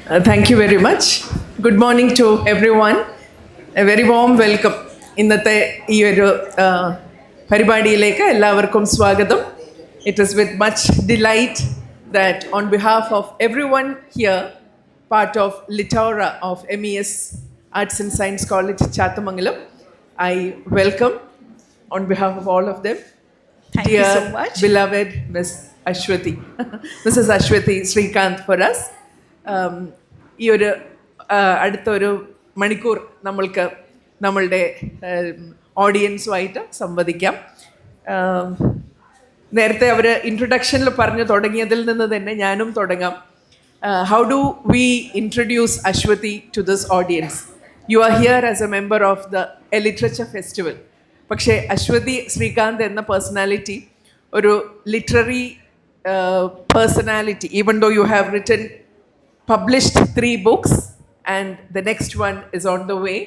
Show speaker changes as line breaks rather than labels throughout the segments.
Thank you very much. Good morning to everyone. A very warm welcome. ഇന്നത്തെ ഈ ഒരു പരിപാടിയിലേക്ക് എല്ലാവർക്കും സ്വാഗതം. It is with much delight that on behalf of everyone here, part of Littora of MES Arts and Science College, Chathamangalam, I welcome on behalf of all of them.
Thank you so much.
Beloved Ms. Ashwathi, Mrs. Ashwathi Srikanth for us. ഈ ഒരു അടുത്തൊരു മണിക്കൂർ നമ്മൾക്ക് നമ്മളുടെ ഓഡിയൻസുമായിട്ട് സംവദിക്കാം. നേരത്തെ അവർ ഇൻട്രൊഡക്ഷനിൽ പറഞ്ഞു തുടങ്ങിയതിൽ നിന്ന് തന്നെ ഞാനും തുടങ്ങാം. How do we introduce Aswathy to this audience? You are here as a member of the literature festival. പക്ഷേ അശ്വതി ശ്രീകാന്ത് എന്ന പേഴ്സണാലിറ്റി ഒരു literary personality, even though you have written published 3 books and the next one is on the way.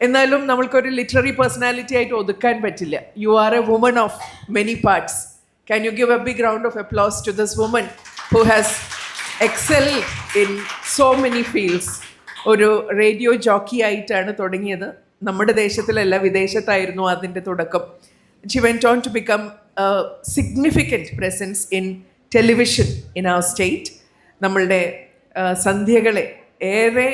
എന്നാലും നമ്മൾക്കൊരു literary personality ആയിട്ട് ഒതുക്കാൻ പറ്റില്ല. You are a woman of many parts. Can you give a big round of applause to this woman who has excelled in so many fields. ഒരു radio jockey ആയിട്ടാണ് തുടങ്ങിയത്. നമ്മുടെ ദേശത്തിലല്ല, വിദേശത്തായിരുന്നു അതിൻ്റെ തുടക്കം. She went on to become a significant presence in television in our state. നമ്മളുടെ സന്ധ്യകളെ ഏറെ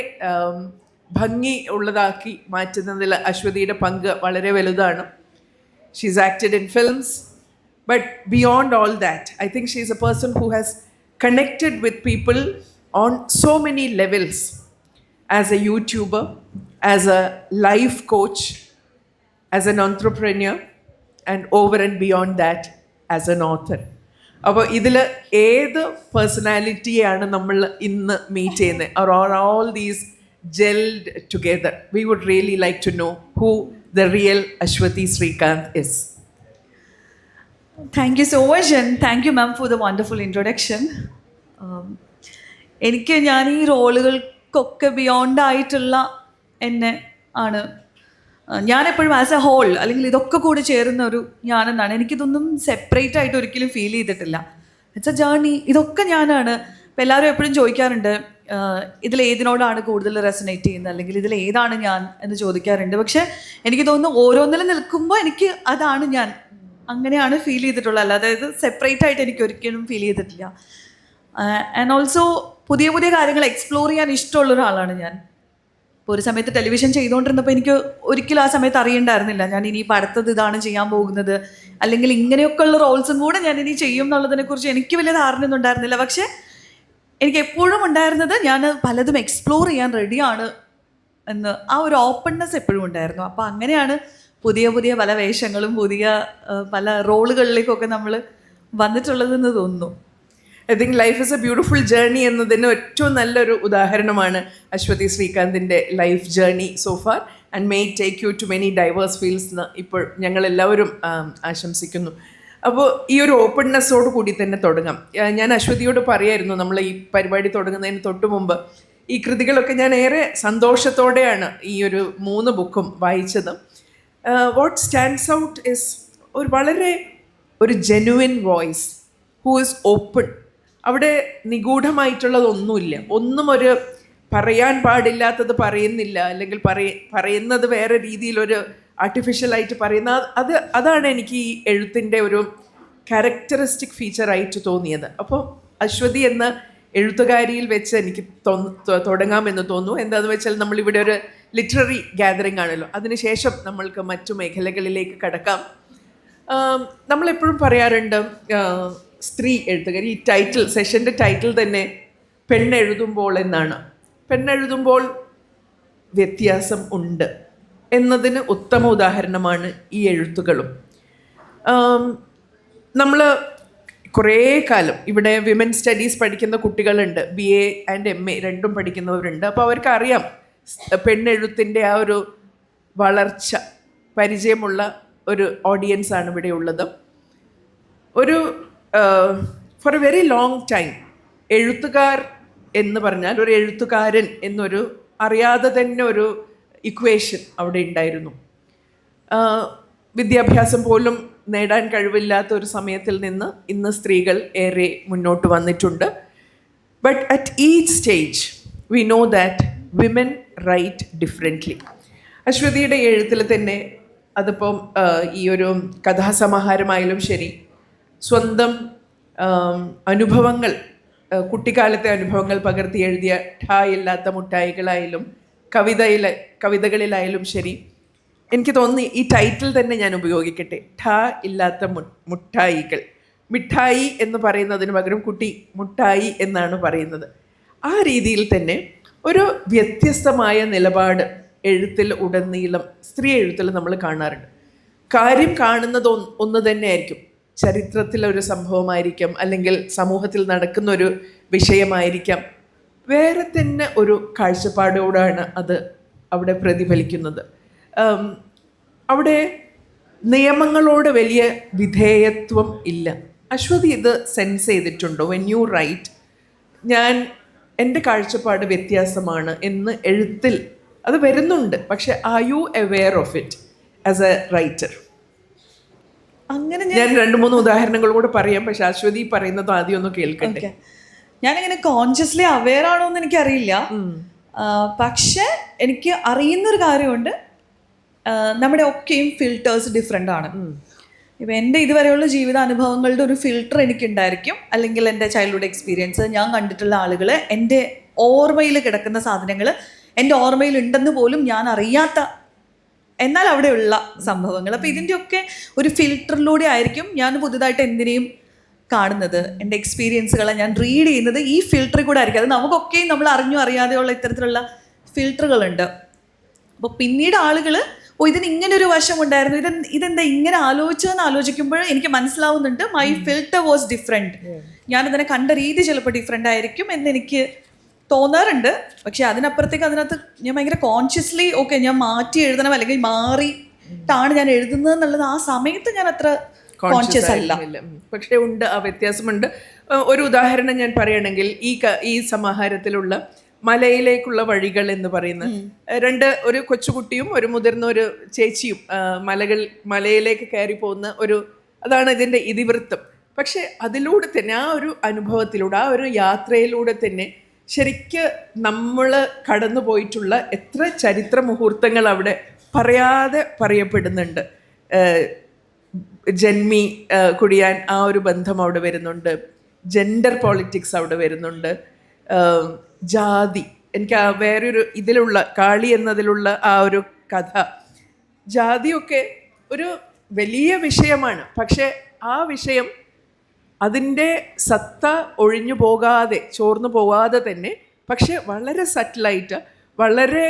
ഭംഗി ഉള്ളതാക്കി മാറ്റുന്നതിൽ അശ്വതിയുടെ പങ്ക് വളരെ വലുതാണ്. She is acted in films, but beyond all that I think she is a person who has connected with people on so many levels, as a YouTuber, as a life coach, as an entrepreneur and over and beyond that as an author. അപ്പോൾ ഇതിൽ ഏത് പേഴ്സണാലിറ്റിയാണ് നമ്മൾ ഇന്ന് meet ചെയ്യുന്നത്? Or all these gelled together? We would really like to know who the real Aswathy Srikanth is.
Thank you so much and thank you ma'am for the wonderful introduction. ഞാൻ ഈ റോളുകൾക്കൊക്കെ beyond ആയിട്ടുള്ള എന്നെ ആണ് ഞാനെപ്പോഴും ആസ് എ ഹോൾ, അല്ലെങ്കിൽ ഇതൊക്കെ കൂടി ചേരുന്ന ഒരു ഞാനെന്നാണ്. എനിക്കിതൊന്നും സെപ്പറേറ്റ് ആയിട്ട് ഒരിക്കലും ഫീൽ ചെയ്തിട്ടില്ല. It's A journey. ഇതൊക്കെ ഞാനാണ്. ഇപ്പം എല്ലാവരും എപ്പോഴും ചോദിക്കാറുണ്ട് ഇതിലേതിനോടാണ് കൂടുതൽ റെസനേറ്റ് ചെയ്യുന്നത്, അല്ലെങ്കിൽ ഇതിലേതാണ് ഞാൻ എന്ന് ചോദിക്കാറുണ്ട്. പക്ഷേ എനിക്ക് തോന്നുന്നു ഓരോന്നിലും നിൽക്കുമ്പോൾ എനിക്ക് അതാണ് ഞാൻ, അങ്ങനെയാണ് ഫീൽ ചെയ്തിട്ടുള്ളത്. അല്ലാതെ ഇത് സെപ്പറേറ്റ് ആയിട്ട് എനിക്ക് ഒരിക്കലും ഫീൽ ചെയ്തിട്ടില്ല. ആൻഡ് ഓൾസോ പുതിയ പുതിയ കാര്യങ്ങൾ എക്സ്പ്ലോർ ചെയ്യാൻ ഇഷ്ടമുള്ള ഒരാളാണ് ഞാൻ. ഇപ്പോൾ ഒരു സമയത്ത് ടെലിവിഷൻ ചെയ്തുകൊണ്ടിരുന്നപ്പോൾ എനിക്ക് ഒരിക്കലും ആ സമയത്ത് അറിയണ്ടായിരുന്നില്ല ഞാൻ ഇനിയിപ്പോൾ അടുത്തത് ഇതാണ് ചെയ്യാൻ പോകുന്നത്, അല്ലെങ്കിൽ ഇങ്ങനെയൊക്കെയുള്ള റോൾസും കൂടെ ഞാൻ ഇനി ചെയ്യും എന്നുള്ളതിനെക്കുറിച്ച് എനിക്ക് വലിയ ധാരണയൊന്നും ഉണ്ടായിരുന്നില്ല. പക്ഷേ എനിക്ക് എപ്പോഴും ഉണ്ടായിരുന്നത് ഞാൻ പലതും എക്സ്പ്ലോർ ചെയ്യാൻ റെഡിയാണ് എന്ന് ആ ഒരു ഓപ്പൺനെസ് എപ്പോഴും ഉണ്ടായിരുന്നു. അപ്പോൾ അങ്ങനെയാണ് പുതിയ പുതിയ പല വേഷങ്ങളും പുതിയ പല റോളുകളിലേക്കൊക്കെ നമ്മൾ വന്നിട്ടുള്ളതെന്ന് തോന്നുന്നു.
I think life is a beautiful journey എന്നതിന് ഏറ്റവും നല്ലൊരു ഉദാഹരണമാണ് അശ്വതി ശ്രീകാന്തിൻ്റെ life journey so far, and may take you to many diverse fields എന്ന് ഇപ്പോൾ ഞങ്ങളെല്ലാവരും ആശംസിക്കുന്നു. അപ്പോൾ ഈ ഒരു ഓപ്പൺനെസ്സോട് കൂടി തന്നെ തുടങ്ങാം. ഞാൻ അശ്വതിയോട് പറയായിരുന്നു, നമ്മൾ ഈ പരിപാടി തുടങ്ങുന്നതിന് തൊട്ട് മുമ്പ് ഈ കൃതികളൊക്കെ ഞാൻ ഏറെ സന്തോഷത്തോടെയാണ് ഈ ഒരു 3 ബുക്കും വായിച്ചത്. വാട്ട് സ്റ്റാൻഡ്സ് ഔട്ട് ഇസ് വളരെ ഒരു genuine voice who is open. അവിടെ നിഗൂഢമായിട്ടുള്ളതൊന്നുമില്ല. ഒന്നും ഒരു പറയാൻ പാടില്ലാത്തത് പറയുന്നില്ല, അല്ലെങ്കിൽ പറയുന്നത് വേറെ രീതിയിലൊരു ആർട്ടിഫിഷ്യലായിട്ട് പറയുന്ന അതാണ് എനിക്ക് ഈ എഴുത്തിൻ്റെ ഒരു ക്യാരക്ടറിസ്റ്റിക് ഫീച്ചറായിട്ട് തോന്നിയത്. അപ്പോൾ അശ്വതി എന്ന എഴുത്തുകാരിയിൽ വെച്ച് എനിക്ക് തുടങ്ങാമെന്ന് തോന്നുന്നു. എന്താണെന്ന് വെച്ചാൽ നമ്മളിവിടെ ഒരു ലിറ്റററി ഗാദറിംഗ് ആണല്ലോ, അതിനുശേഷം നമ്മൾക്ക് മറ്റു മേഖലകളിലേക്ക് കടക്കാം. നമ്മളെപ്പോഴും പറയാറുണ്ട് സ്ത്രീ എഴുത്തുകാരി. ഈ ടൈറ്റിൽ, സെഷൻ്റെ ടൈറ്റിൽ തന്നെ പെണ്ണെഴുതുമ്പോൾ എന്നാണ്. പെണ്ണെഴുതുമ്പോൾ വ്യത്യാസം ഉണ്ട് എന്നതിന് ഉത്തമ ഉദാഹരണമാണ് ഈ എഴുത്തുകളും. നമ്മൾ കുറേ കാലം ഇവിടെ വിമൻ സ്റ്റഡീസ് പഠിക്കുന്ന കുട്ടികളുണ്ട്, BA ആൻഡ് MA രണ്ടും പഠിക്കുന്നവരുണ്ട്. അപ്പോൾ അവർക്ക് അറിയാം പെണ്ണെഴുത്തിൻ്റെ ആ ഒരു വളർച്ച പരിചയമുള്ള ഒരു ഓഡിയൻസാണ് ഇവിടെ ഉള്ളത്. ഒരു for a very long time എഴുത്തുകാർ എന്ന് പറഞ്ഞാൽ ഒരു എഴുത്തുകാരൻ എന്നൊരു അറിയാതെ തന്നെ ഒരു ഇക്വേഷൻ അവിടെ ഉണ്ടായിരുന്നു. വിദ്യാഭ്യാസം പോലും നേടാൻ കഴിവില്ലാത്ത ഒരു സമയത്തിൽ നിന്ന് ഇന്ന് സ്ത്രീകൾ ഏറെ മുന്നോട്ട് വന്നിട്ടുണ്ട്. But at each stage, we know that women write differently. അശ്വതിയുടെ എഴുത്തിൽ തന്നെ അതിപ്പം ഈ ഒരു കഥാസമാഹാരമായാലും ശരി, സ്വന്തം അനുഭവങ്ങൾ, കുട്ടിക്കാലത്തെ അനുഭവങ്ങൾ പകർത്തി എഴുതിയ ഠായില്ലാത്ത മുട്ടായികളായാലും കവിതകളിലായാലും ശരി, എനിക്ക് തോന്നുന്നു ഈ ടൈറ്റിൽ തന്നെ ഞാൻ ഉപയോഗിക്കട്ടെ, ഠാ ഇല്ലാത്ത മുട്ടായികൾ. മിഠായി എന്ന് പറയുന്നതിന് പകരം കുട്ടി മുട്ടായി എന്നാണ് പറയുന്നത്. ആ രീതിയിൽ തന്നെ ഒരു വ്യത്യസ്തമായ നിലപാട് എഴുത്തിൽ ഉടനീളം, സ്ത്രീ എഴുത്തിൽ നമ്മൾ കാണാറുണ്ട്. കാര്യം കാണുന്നത് ഒന്ന് തന്നെയായിരിക്കും. ചരിത്രത്തിലൊരു സംഭവമായിരിക്കാം, അല്ലെങ്കിൽ സമൂഹത്തിൽ നടക്കുന്ന ഒരു വിഷയമായിരിക്കാം. വേറെ തന്നെ ഒരു കാഴ്ചപ്പാടോടാണ് അത് അവിടെ പ്രതിഫലിക്കുന്നത്. അവിടെ നിയമങ്ങളോട് വലിയ വിധേയത്വം ഇല്ല. അശ്വതി ഇത് സെൻസ് ചെയ്തിട്ടുണ്ടോ? വെൻ യു റൈറ്റ്, ഞാൻ എൻ്റെ കാഴ്ചപ്പാട് വ്യത്യാസമാണ് എന്ന് എഴുത്തിൽ അത് വരുന്നുണ്ട്, പക്ഷെ are you aware of it as A writer?
അങ്ങനെ
ഞാൻ 2-3 ഉദാഹരണങ്ങൾ കൂടെ പറയാം, പക്ഷെ അശ്വതി പറയുന്നത് ആദ്യം ഒന്ന് കേൾക്കട്ടെ.
ഞാനിങ്ങനെ കോൺഷ്യസ്ലി അവെയർ ആണോ എന്ന് എനിക്കറിയില്ല. പക്ഷെ എനിക്ക് അറിയുന്നൊരു കാര്യമുണ്ട്, നമ്മുടെ ഒക്കെയും ഫിൽറ്റേഴ്സ് ഡിഫറെൻ്റ് ആണ്. ഇപ്പം എൻ്റെ ഇതുവരെയുള്ള ജീവിതാനുഭവങ്ങളുടെ ഒരു ഫിൽട്ടർ എനിക്കുണ്ടായിരിക്കും, അല്ലെങ്കിൽ എൻ്റെ ചൈൽഡ്ഹുഡ് എക്സ്പീരിയൻസ്, ഞാൻ കണ്ടിട്ടുള്ള ആളുകൾ, എൻ്റെ ഓർമ്മയിൽ കിടക്കുന്ന സാധനങ്ങൾ എൻ്റെ ഓർമ്മയിൽ ഉണ്ടെന്ന് പോലും ഞാൻ അറിയാത്ത എന്നാൽ അവിടെയുള്ള സംഭവങ്ങൾ. അപ്പോൾ ഇതിൻ്റെയൊക്കെ ഒരു ഫിൽറ്ററിലൂടെ ആയിരിക്കും ഞാൻ പുതുതായിട്ട് എന്തിനേയും കാണുന്നത്. എൻ്റെ എക്സ്പീരിയൻസുകളെ ഞാൻ റീഡ് ചെയ്യുന്നത് ഈ ഫിൽറ്ററിൽ കൂടെ ആയിരിക്കും. അത് നമുക്കൊക്കെയും നമ്മൾ അറിഞ്ഞോ അറിയാതെയുള്ള ഇത്തരത്തിലുള്ള ഫിൽറ്ററുകളുണ്ട്. അപ്പോൾ പിന്നീട് ആളുകൾ ഇതിന് ഇങ്ങനെ ഒരു വശം ഉണ്ടായിരുന്നു, ഇതെന്താ ഇങ്ങനെ ആലോചിച്ചതെന്ന് ആലോചിക്കുമ്പോൾ എനിക്ക് മനസ്സിലാവുന്നുണ്ട് മൈ ഫിൽറ്റർ വാസ് ഡിഫറെൻറ്റ്, ഞാനതിനെ കണ്ട രീതി ചിലപ്പോൾ ഡിഫറെൻ്റ് ആയിരിക്കും എന്നെനിക്ക് തോന്നാറുണ്ട്. പക്ഷെ അതിനപ്പുറത്തേക്ക് അതിനകത്ത് ഞാൻ ഭയങ്കര കോൺഷ്യസ്ലി ഓക്കെ ഞാൻ മാറ്റി എഴുതണം അല്ലെങ്കിൽ മാറിയിട്ടാണ് ഞാൻ എഴുതുന്നത് എന്നുള്ളത് ആ സമയത്ത് ഞാൻ അത്ര കോൺഷ്യസ് അല്ല.
പക്ഷേ ഉണ്ട്, ആ വ്യത്യാസമുണ്ട്. ഒരു ഉദാഹരണം ഞാൻ പറയുകയാണെങ്കിൽ, ഈ സമാഹാരത്തിലുള്ള മലയിലേക്കുള്ള വഴികൾ എന്ന് പറയുന്ന ഒരു കൊച്ചുകുട്ടിയും ഒരു മുതിർന്ന ഒരു ചേച്ചിയും മലയിലേക്ക് കയറി പോകുന്ന അതാണ് ഇതിൻ്റെ ഇതിവൃത്തം. പക്ഷെ അതിലൂടെ തന്നെ, ആ ഒരു അനുഭവത്തിലൂടെ, ആ ഒരു യാത്രയിലൂടെ തന്നെ ശരിക്ക് നമ്മൾ കടന്നു പോയിട്ടുള്ള എത്ര ചരിത്ര മുഹൂർത്തങ്ങൾ അവിടെ പറയാതെ പറയപ്പെടുന്നുണ്ട്. ജന്മി കുടിയാൻ ആ ഒരു ബന്ധം അവിടെ വരുന്നുണ്ട്, ജെൻഡർ പോളിറ്റിക്സ് അവിടെ വരുന്നുണ്ട്, ജാതി, എനിക്ക് ആ വേറൊരു ഇതിലുള്ള കാളി എന്നതിലുള്ള ആ ഒരു കഥ, ജാതിയൊക്കെ ഒരു വലിയ വിഷയമാണ്. പക്ഷെ ആ വിഷയം അതിൻ്റെ സത്ത ഒഴിഞ്ഞു പോകാതെ, ചോർന്നു പോകാതെ തന്നെ, പക്ഷെ വളരെ സറ്റിലായിട്ട്, വളരെ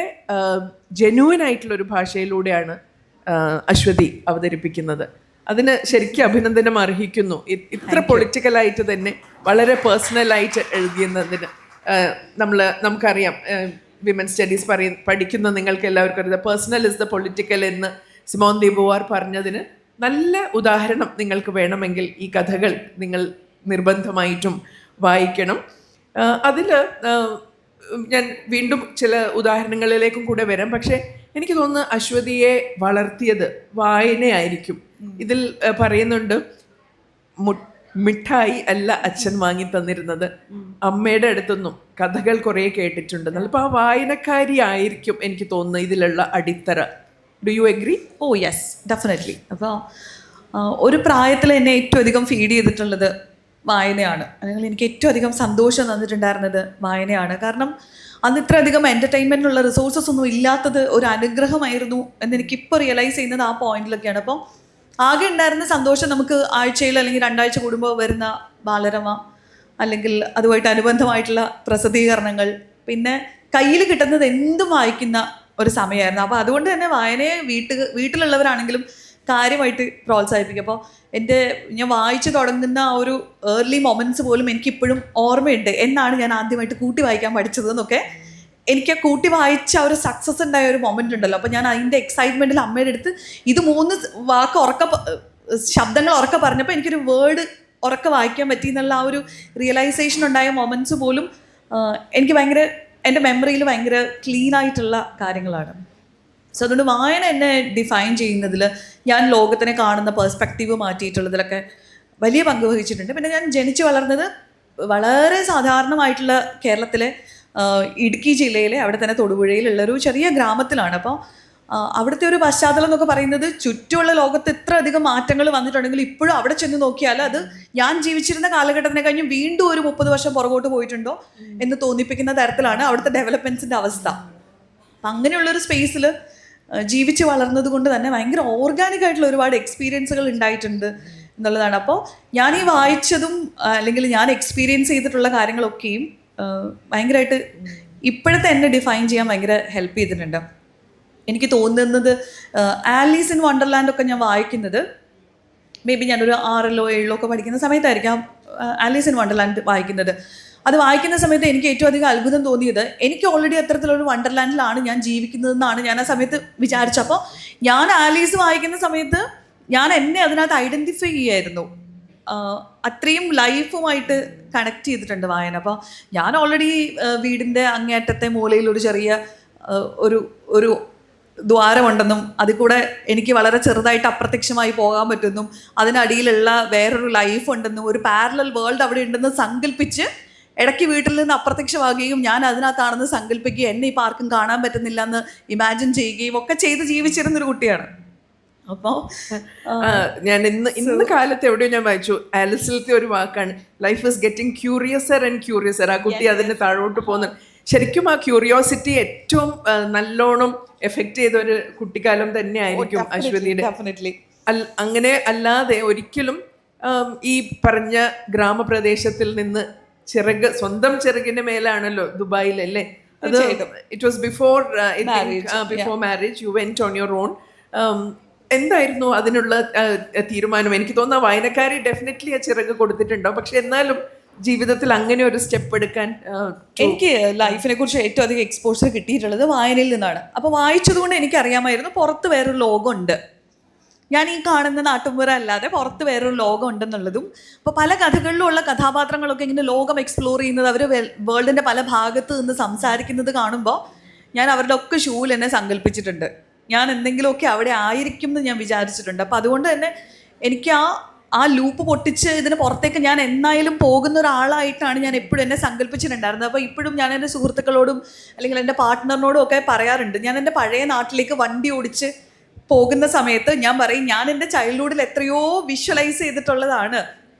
ജെന്യുവനായിട്ടുള്ളൊരു ഭാഷയിലൂടെയാണ് അശ്വതി അവതരിപ്പിക്കുന്നത്. അതിന് ശരിക്കും അഭിനന്ദനം അർഹിക്കുന്നു. ഇത്ര പൊളിറ്റിക്കലായിട്ട് തന്നെ വളരെ പേഴ്സണലായിട്ട് എഴുതിയെന്നതിന്. നമുക്കറിയാം, വിമൻ സ്റ്റഡീസ് പഠിക്കുന്ന നിങ്ങൾക്ക് എല്ലാവർക്കും അറിയാം, പേഴ്സണൽ ഇസ് ദ പൊളിറ്റിക്കൽ എന്ന് സിമോൺ ദി ബുവാർ പറഞ്ഞതിന് നല്ല ഉദാഹരണം നിങ്ങൾക്ക് വേണമെങ്കിൽ ഈ കഥകൾ നിങ്ങൾ നിർബന്ധമായിട്ടും വായിക്കണം. അതിൽ ഞാൻ വീണ്ടും ചില ഉദാഹരണങ്ങളിലേക്കും കൂടെ വരാം. പക്ഷേ എനിക്ക് തോന്നുന്നു അശ്വതിയെ വളർത്തിയത് വായനയായിരിക്കും. ഇതിൽ പറയുന്നുണ്ട്, മിഠായി അല്ല അച്ഛൻ വാങ്ങി തന്നിരുന്നത്, അമ്മയുടെ അടുത്തൊന്നും കഥകൾ കുറേ കേട്ടിട്ടുണ്ട്. അപ്പോൾ ആ വായനക്കാരി ആയിരിക്കും എനിക്ക് തോന്നുന്നു ഇതിലുള്ള അടിത്തറ. Do you agree?
Oh yes, definitely. അപ്പോൾ ഒരു പ്രായത്തിൽ എന്നെ ഏറ്റവും അധികം ഫീഡ് ചെയ്തിട്ടുള്ളത് വായനയാണ്, അല്ലെങ്കിൽ എനിക്ക് ഏറ്റവും അധികം സന്തോഷം തന്നിട്ടുണ്ടായിരുന്നത് വായനയാണ്. കാരണം അന്ന് ഇത്രയധികം എൻ്റർടൈൻമെൻറ്റിനുള്ള റിസോഴ്സസ് ഒന്നും ഇല്ലാത്തത് ഒരു അനുഗ്രഹമായിരുന്നു എന്നെനിക്കിപ്പോൾ റിയലൈസ് ചെയ്യുന്നത് ആ പോയിന്റിലൊക്കെയാണ്. അപ്പോൾ ആകെ ഉണ്ടായിരുന്ന സന്തോഷം നമുക്ക് ആഴ്ചയിൽ അല്ലെങ്കിൽ 2 ആഴ്ച കൂടുമ്പോൾ വരുന്ന ബാലരമ, അല്ലെങ്കിൽ അതുമായിട്ട് അനുബന്ധമായിട്ടുള്ള പ്രസിദ്ധീകരണങ്ങൾ, പിന്നെ കയ്യിൽ കിട്ടുന്നത് എന്തും വായിക്കുന്ന ഒരു സമയമായിരുന്നു. അപ്പോൾ അതുകൊണ്ട് തന്നെ വായനയെ വീട്ടിലുള്ളവരാണെങ്കിലും കാര്യമായിട്ട് പ്രോത്സാഹിപ്പിക്കും. അപ്പോൾ ഞാൻ വായിച്ചു തുടങ്ങുന്ന ആ ഒരു ഏർലി മൊമെൻറ്റ്സ് പോലും എനിക്കിപ്പോഴും ഓർമ്മയുണ്ട്. എന്നാണ് ഞാൻ ആദ്യമായിട്ട് കൂട്ടി വായിക്കാൻ പഠിച്ചതെന്നൊക്കെ. എനിക്ക് കൂട്ടി വായിച്ച ഒരു സക്സസ് ഉണ്ടായ ഒരു മൊമെൻ്റ് ഉണ്ടല്ലോ, അപ്പോൾ ഞാൻ അതിൻ്റെ എക്സൈറ്റ്മെൻറ്റിൽ അമ്മയുടെ അടുത്ത് ഇത് 3 വാക്ക് ശബ്ദങ്ങൾ ഉറക്കെ പറഞ്ഞപ്പോൾ എനിക്കൊരു വേർഡ് ഉറക്കെ വായിക്കാൻ പറ്റി എന്നുള്ള ആ ഒരു റിയലൈസേഷൻ ഉണ്ടായ മൊമെൻറ്റ്സ് പോലും എനിക്ക് ഭയങ്കര എൻ്റെ മെമ്മറിയിൽ ഭയങ്കര ക്ലീൻ ആയിട്ടുള്ള കാര്യങ്ങളാണ്. സോ അതുകൊണ്ട് വായന എന്നെ ഡിഫൈൻ ചെയ്യുന്നതിൽ, ഞാൻ ലോകത്തിനെ കാണുന്ന പെർസ്പെക്റ്റീവ് മാറ്റിയിട്ടുള്ളതിലൊക്കെ വലിയ പങ്ക് വഹിച്ചിട്ടുണ്ട്. പിന്നെ ഞാൻ ജനിച്ചു വളർന്നത് വളരെ സാധാരണമായിട്ടുള്ള കേരളത്തിലെ ഇടുക്കി ജില്ലയിലെ അവിടെ തന്നെ തൊടുപുഴയിലുള്ള ഒരു ചെറിയ ഗ്രാമത്തിലാണ്. അപ്പോൾ അവിടുത്തെ ഒരു പശ്ചാത്തലം എന്നൊക്കെ പറയുന്നത് ചുറ്റുമുള്ള ലോകത്ത് എത്ര അധികം മാറ്റങ്ങൾ വന്നിട്ടുണ്ടെങ്കിൽ ഇപ്പോഴും അവിടെ ചെന്ന് നോക്കിയാൽ അത് ഞാൻ ജീവിച്ചിരുന്ന കാലഘട്ടത്തിനെ കഴിഞ്ഞും വീണ്ടും ഒരു 30 വർഷം പുറകോട്ട് പോയിട്ടുണ്ടോ എന്ന് തോന്നിപ്പിക്കുന്ന തരത്തിലാണ് അവിടുത്തെ ഡെവലപ്മെൻറ്റ്സിൻ്റെ അവസ്ഥ. അപ്പം അങ്ങനെയുള്ളൊരു സ്പേസിൽ ജീവിച്ച് വളർന്നത് കൊണ്ട് തന്നെ ഭയങ്കര ഓർഗാനിക് ആയിട്ടുള്ള ഒരുപാട് എക്സ്പീരിയൻസുകൾ ഉണ്ടായിട്ടുണ്ട് എന്നുള്ളതാണ്. അപ്പോൾ ഞാൻ ഈ വായിച്ചതും അല്ലെങ്കിൽ ഞാൻ എക്സ്പീരിയൻസ് ചെയ്തിട്ടുള്ള കാര്യങ്ങളൊക്കെയും ഭയങ്കരമായിട്ട് ഇപ്പോഴത്തെ എന്നെ ഡിഫൈൻ ചെയ്യാൻ ഭയങ്കര ഹെൽപ്പ് ചെയ്തിട്ടുണ്ട്. എനിക്ക് തോന്നുന്നത് ആലീസ് ഇൻ വണ്ടർലാൻഡ് ഒക്കെ ഞാൻ വായിക്കുന്നത് മേ ബി ഞാനൊരു 6-ലോ 7-ലോ ഒക്കെ പഠിക്കുന്ന സമയത്തായിരിക്കാം ആലീസ് ഇൻ വണ്ടർലാൻഡ് വായിക്കുന്നത്. അത് വായിക്കുന്ന സമയത്ത് എനിക്ക് ഏറ്റവും അധികം അത്ഭുതം തോന്നിയത് എനിക്ക് ഓൾറെഡി അത്തരത്തിലൊരു വണ്ടർലാൻഡിലാണ് ഞാൻ ജീവിക്കുന്നതെന്നാണ് ഞാൻ ആ സമയത്ത് വിചാരിച്ചത്. അപ്പോൾ ഞാൻ ആലീസ് വായിക്കുന്ന സമയത്ത് ഞാൻ എന്നെ അതിനകത്ത് ഐഡൻറ്റിഫൈ ചെയ്യായിരുന്നു. അത്രയും ലൈഫുമായിട്ട് കണക്ട് ചെയ്തിട്ടുണ്ട് വായന. അപ്പോൾ ഞാൻ ഓൾറെഡി വീടിൻ്റെ അങ്ങേയറ്റത്തെ മൂലയിൽ ഒരു ചെറിയ ഒരു ദ്വാരമുണ്ടെന്നും അതിൽ കൂടെ എനിക്ക് വളരെ ചെറുതായിട്ട് അപ്രത്യക്ഷമായി പോകാൻ പറ്റുന്നു, അതിനടിയിലുള്ള വേറൊരു ലൈഫ് ഉണ്ടെന്നും ഒരു പാരലൽ വേൾഡ് അവിടെ ഉണ്ടെന്ന് സങ്കല്പിച്ച് ഇടയ്ക്ക് വീട്ടിൽ നിന്ന് അപ്രത്യക്ഷമാകുകയും ഞാൻ അതിനകത്താണെന്ന് സങ്കല്പിക്കുകയും എന്നെ ഇപ്പോൾ ആർക്കും കാണാൻ പറ്റുന്നില്ല എന്ന് ഇമാജിൻ ചെയ്യുകയും ഒക്കെ ചെയ്ത് ജീവിച്ചിരുന്നൊരു കുട്ടിയാണ്. അപ്പോൾ
ഞാൻ ഇന്ന് കാലത്ത് എവിടെയോ ഞാൻ വായിച്ചു, ആലിസിലത്തെ ഒരു വാക്കാണ് ലൈഫ് ഈസ് ഗെറ്റിംഗ് ക്യൂറിയസർ ആൻഡ് ക്യൂറിയസർ. ആ കുട്ടി അതിൻ്റെ താഴോട്ട് പോകുന്നു. ശരിക്കും ആ ക്യൂരിയോസിറ്റി ഏറ്റവും നല്ലോണം എഫക്റ്റ് ചെയ്ത ഒരു കുട്ടിക്കാലം തന്നെ ആയിരിക്കും അശ്വതിയുടെ. അങ്ങനെ അല്ലാതെ ഒരിക്കലും ഈ പറഞ്ഞ ഗ്രാമപ്രദേശത്തിൽ നിന്ന് സ്വന്തം ചിറകിന്റെ മേലാണല്ലോ ദുബായിലല്ലേ അത്. It was before marriage U went on your own. എന്തായിരുന്നു അതിനുള്ള തീരുമാനം? എനിക്ക് തോന്നുന്നു വായനക്കാരി ഡെഫിനറ്റ്ലി ആ ചിറക് കൊടുത്തിട്ടുണ്ടോ, പക്ഷെ എന്നാലും ജീവിതത്തിൽ അങ്ങനെ ഒരു സ്റ്റെപ്പ് എടുക്കാൻ
എനിക്ക് ലൈഫിനെ കുറിച്ച് ഏറ്റവും അധികം എക്സ്പോഷർ കിട്ടിയിട്ടുള്ളത് വായനയിൽ നിന്നാണ്. അപ്പോൾ വായിച്ചതുകൊണ്ട് എനിക്കറിയാമായിരുന്നു പുറത്ത് വേറൊരു ലോകമുണ്ട്, ഞാൻ ഈ കാണുന്ന നാട്ടുമ്പുറ അല്ലാതെ പുറത്ത് വേറൊരു ലോകം ഉണ്ടെന്നുള്ളതും. അപ്പോൾ പല കഥകളിലും ഉള്ള കഥാപാത്രങ്ങളൊക്കെ ഇങ്ങനെ ലോകം എക്സ്പ്ലോർ ചെയ്യുന്നത്, അവർ വേൾഡിൻ്റെ പല ഭാഗത്ത് നിന്ന് സംസാരിക്കുന്നത് കാണുമ്പോൾ ഞാൻ അവരുടെ ഒക്കെ ഷൂവിൽ എന്നെ സങ്കല്പിച്ചിട്ടുണ്ട്. ഞാൻ എന്തെങ്കിലുമൊക്കെ അവിടെ ആയിരിക്കും എന്ന് ഞാൻ വിചാരിച്ചിട്ടുണ്ട്. അപ്പോൾ അതുകൊണ്ട് തന്നെ എനിക്ക് ആ ലൂപ്പ് പൊട്ടിച്ച് ഇതിന് പുറത്തേക്ക് ഞാൻ എന്നായാലും പോകുന്ന ഒരാളായിട്ടാണ് ഞാൻ എപ്പോഴും എന്നെ സങ്കല്പിച്ചിട്ടുണ്ടായിരുന്നത്. അപ്പോൾ ഇപ്പോഴും ഞാൻ എൻ്റെ സുഹൃത്തുക്കളോടും അല്ലെങ്കിൽ എൻ്റെ പാർട്ട്ണറിനോടും ഒക്കെ പറയാറുണ്ട്, ഞാൻ എൻ്റെ പഴയ നാട്ടിലേക്ക് വണ്ടി ഓടിച്ച് പോകുന്ന സമയത്ത് ഞാൻ പറയും, ഞാൻ എൻ്റെ ചൈൽഡ്ഹുഡിൽ എത്രയോ വിഷ്വലൈസ് ചെയ്തിട്ടുള്ളതാണ്.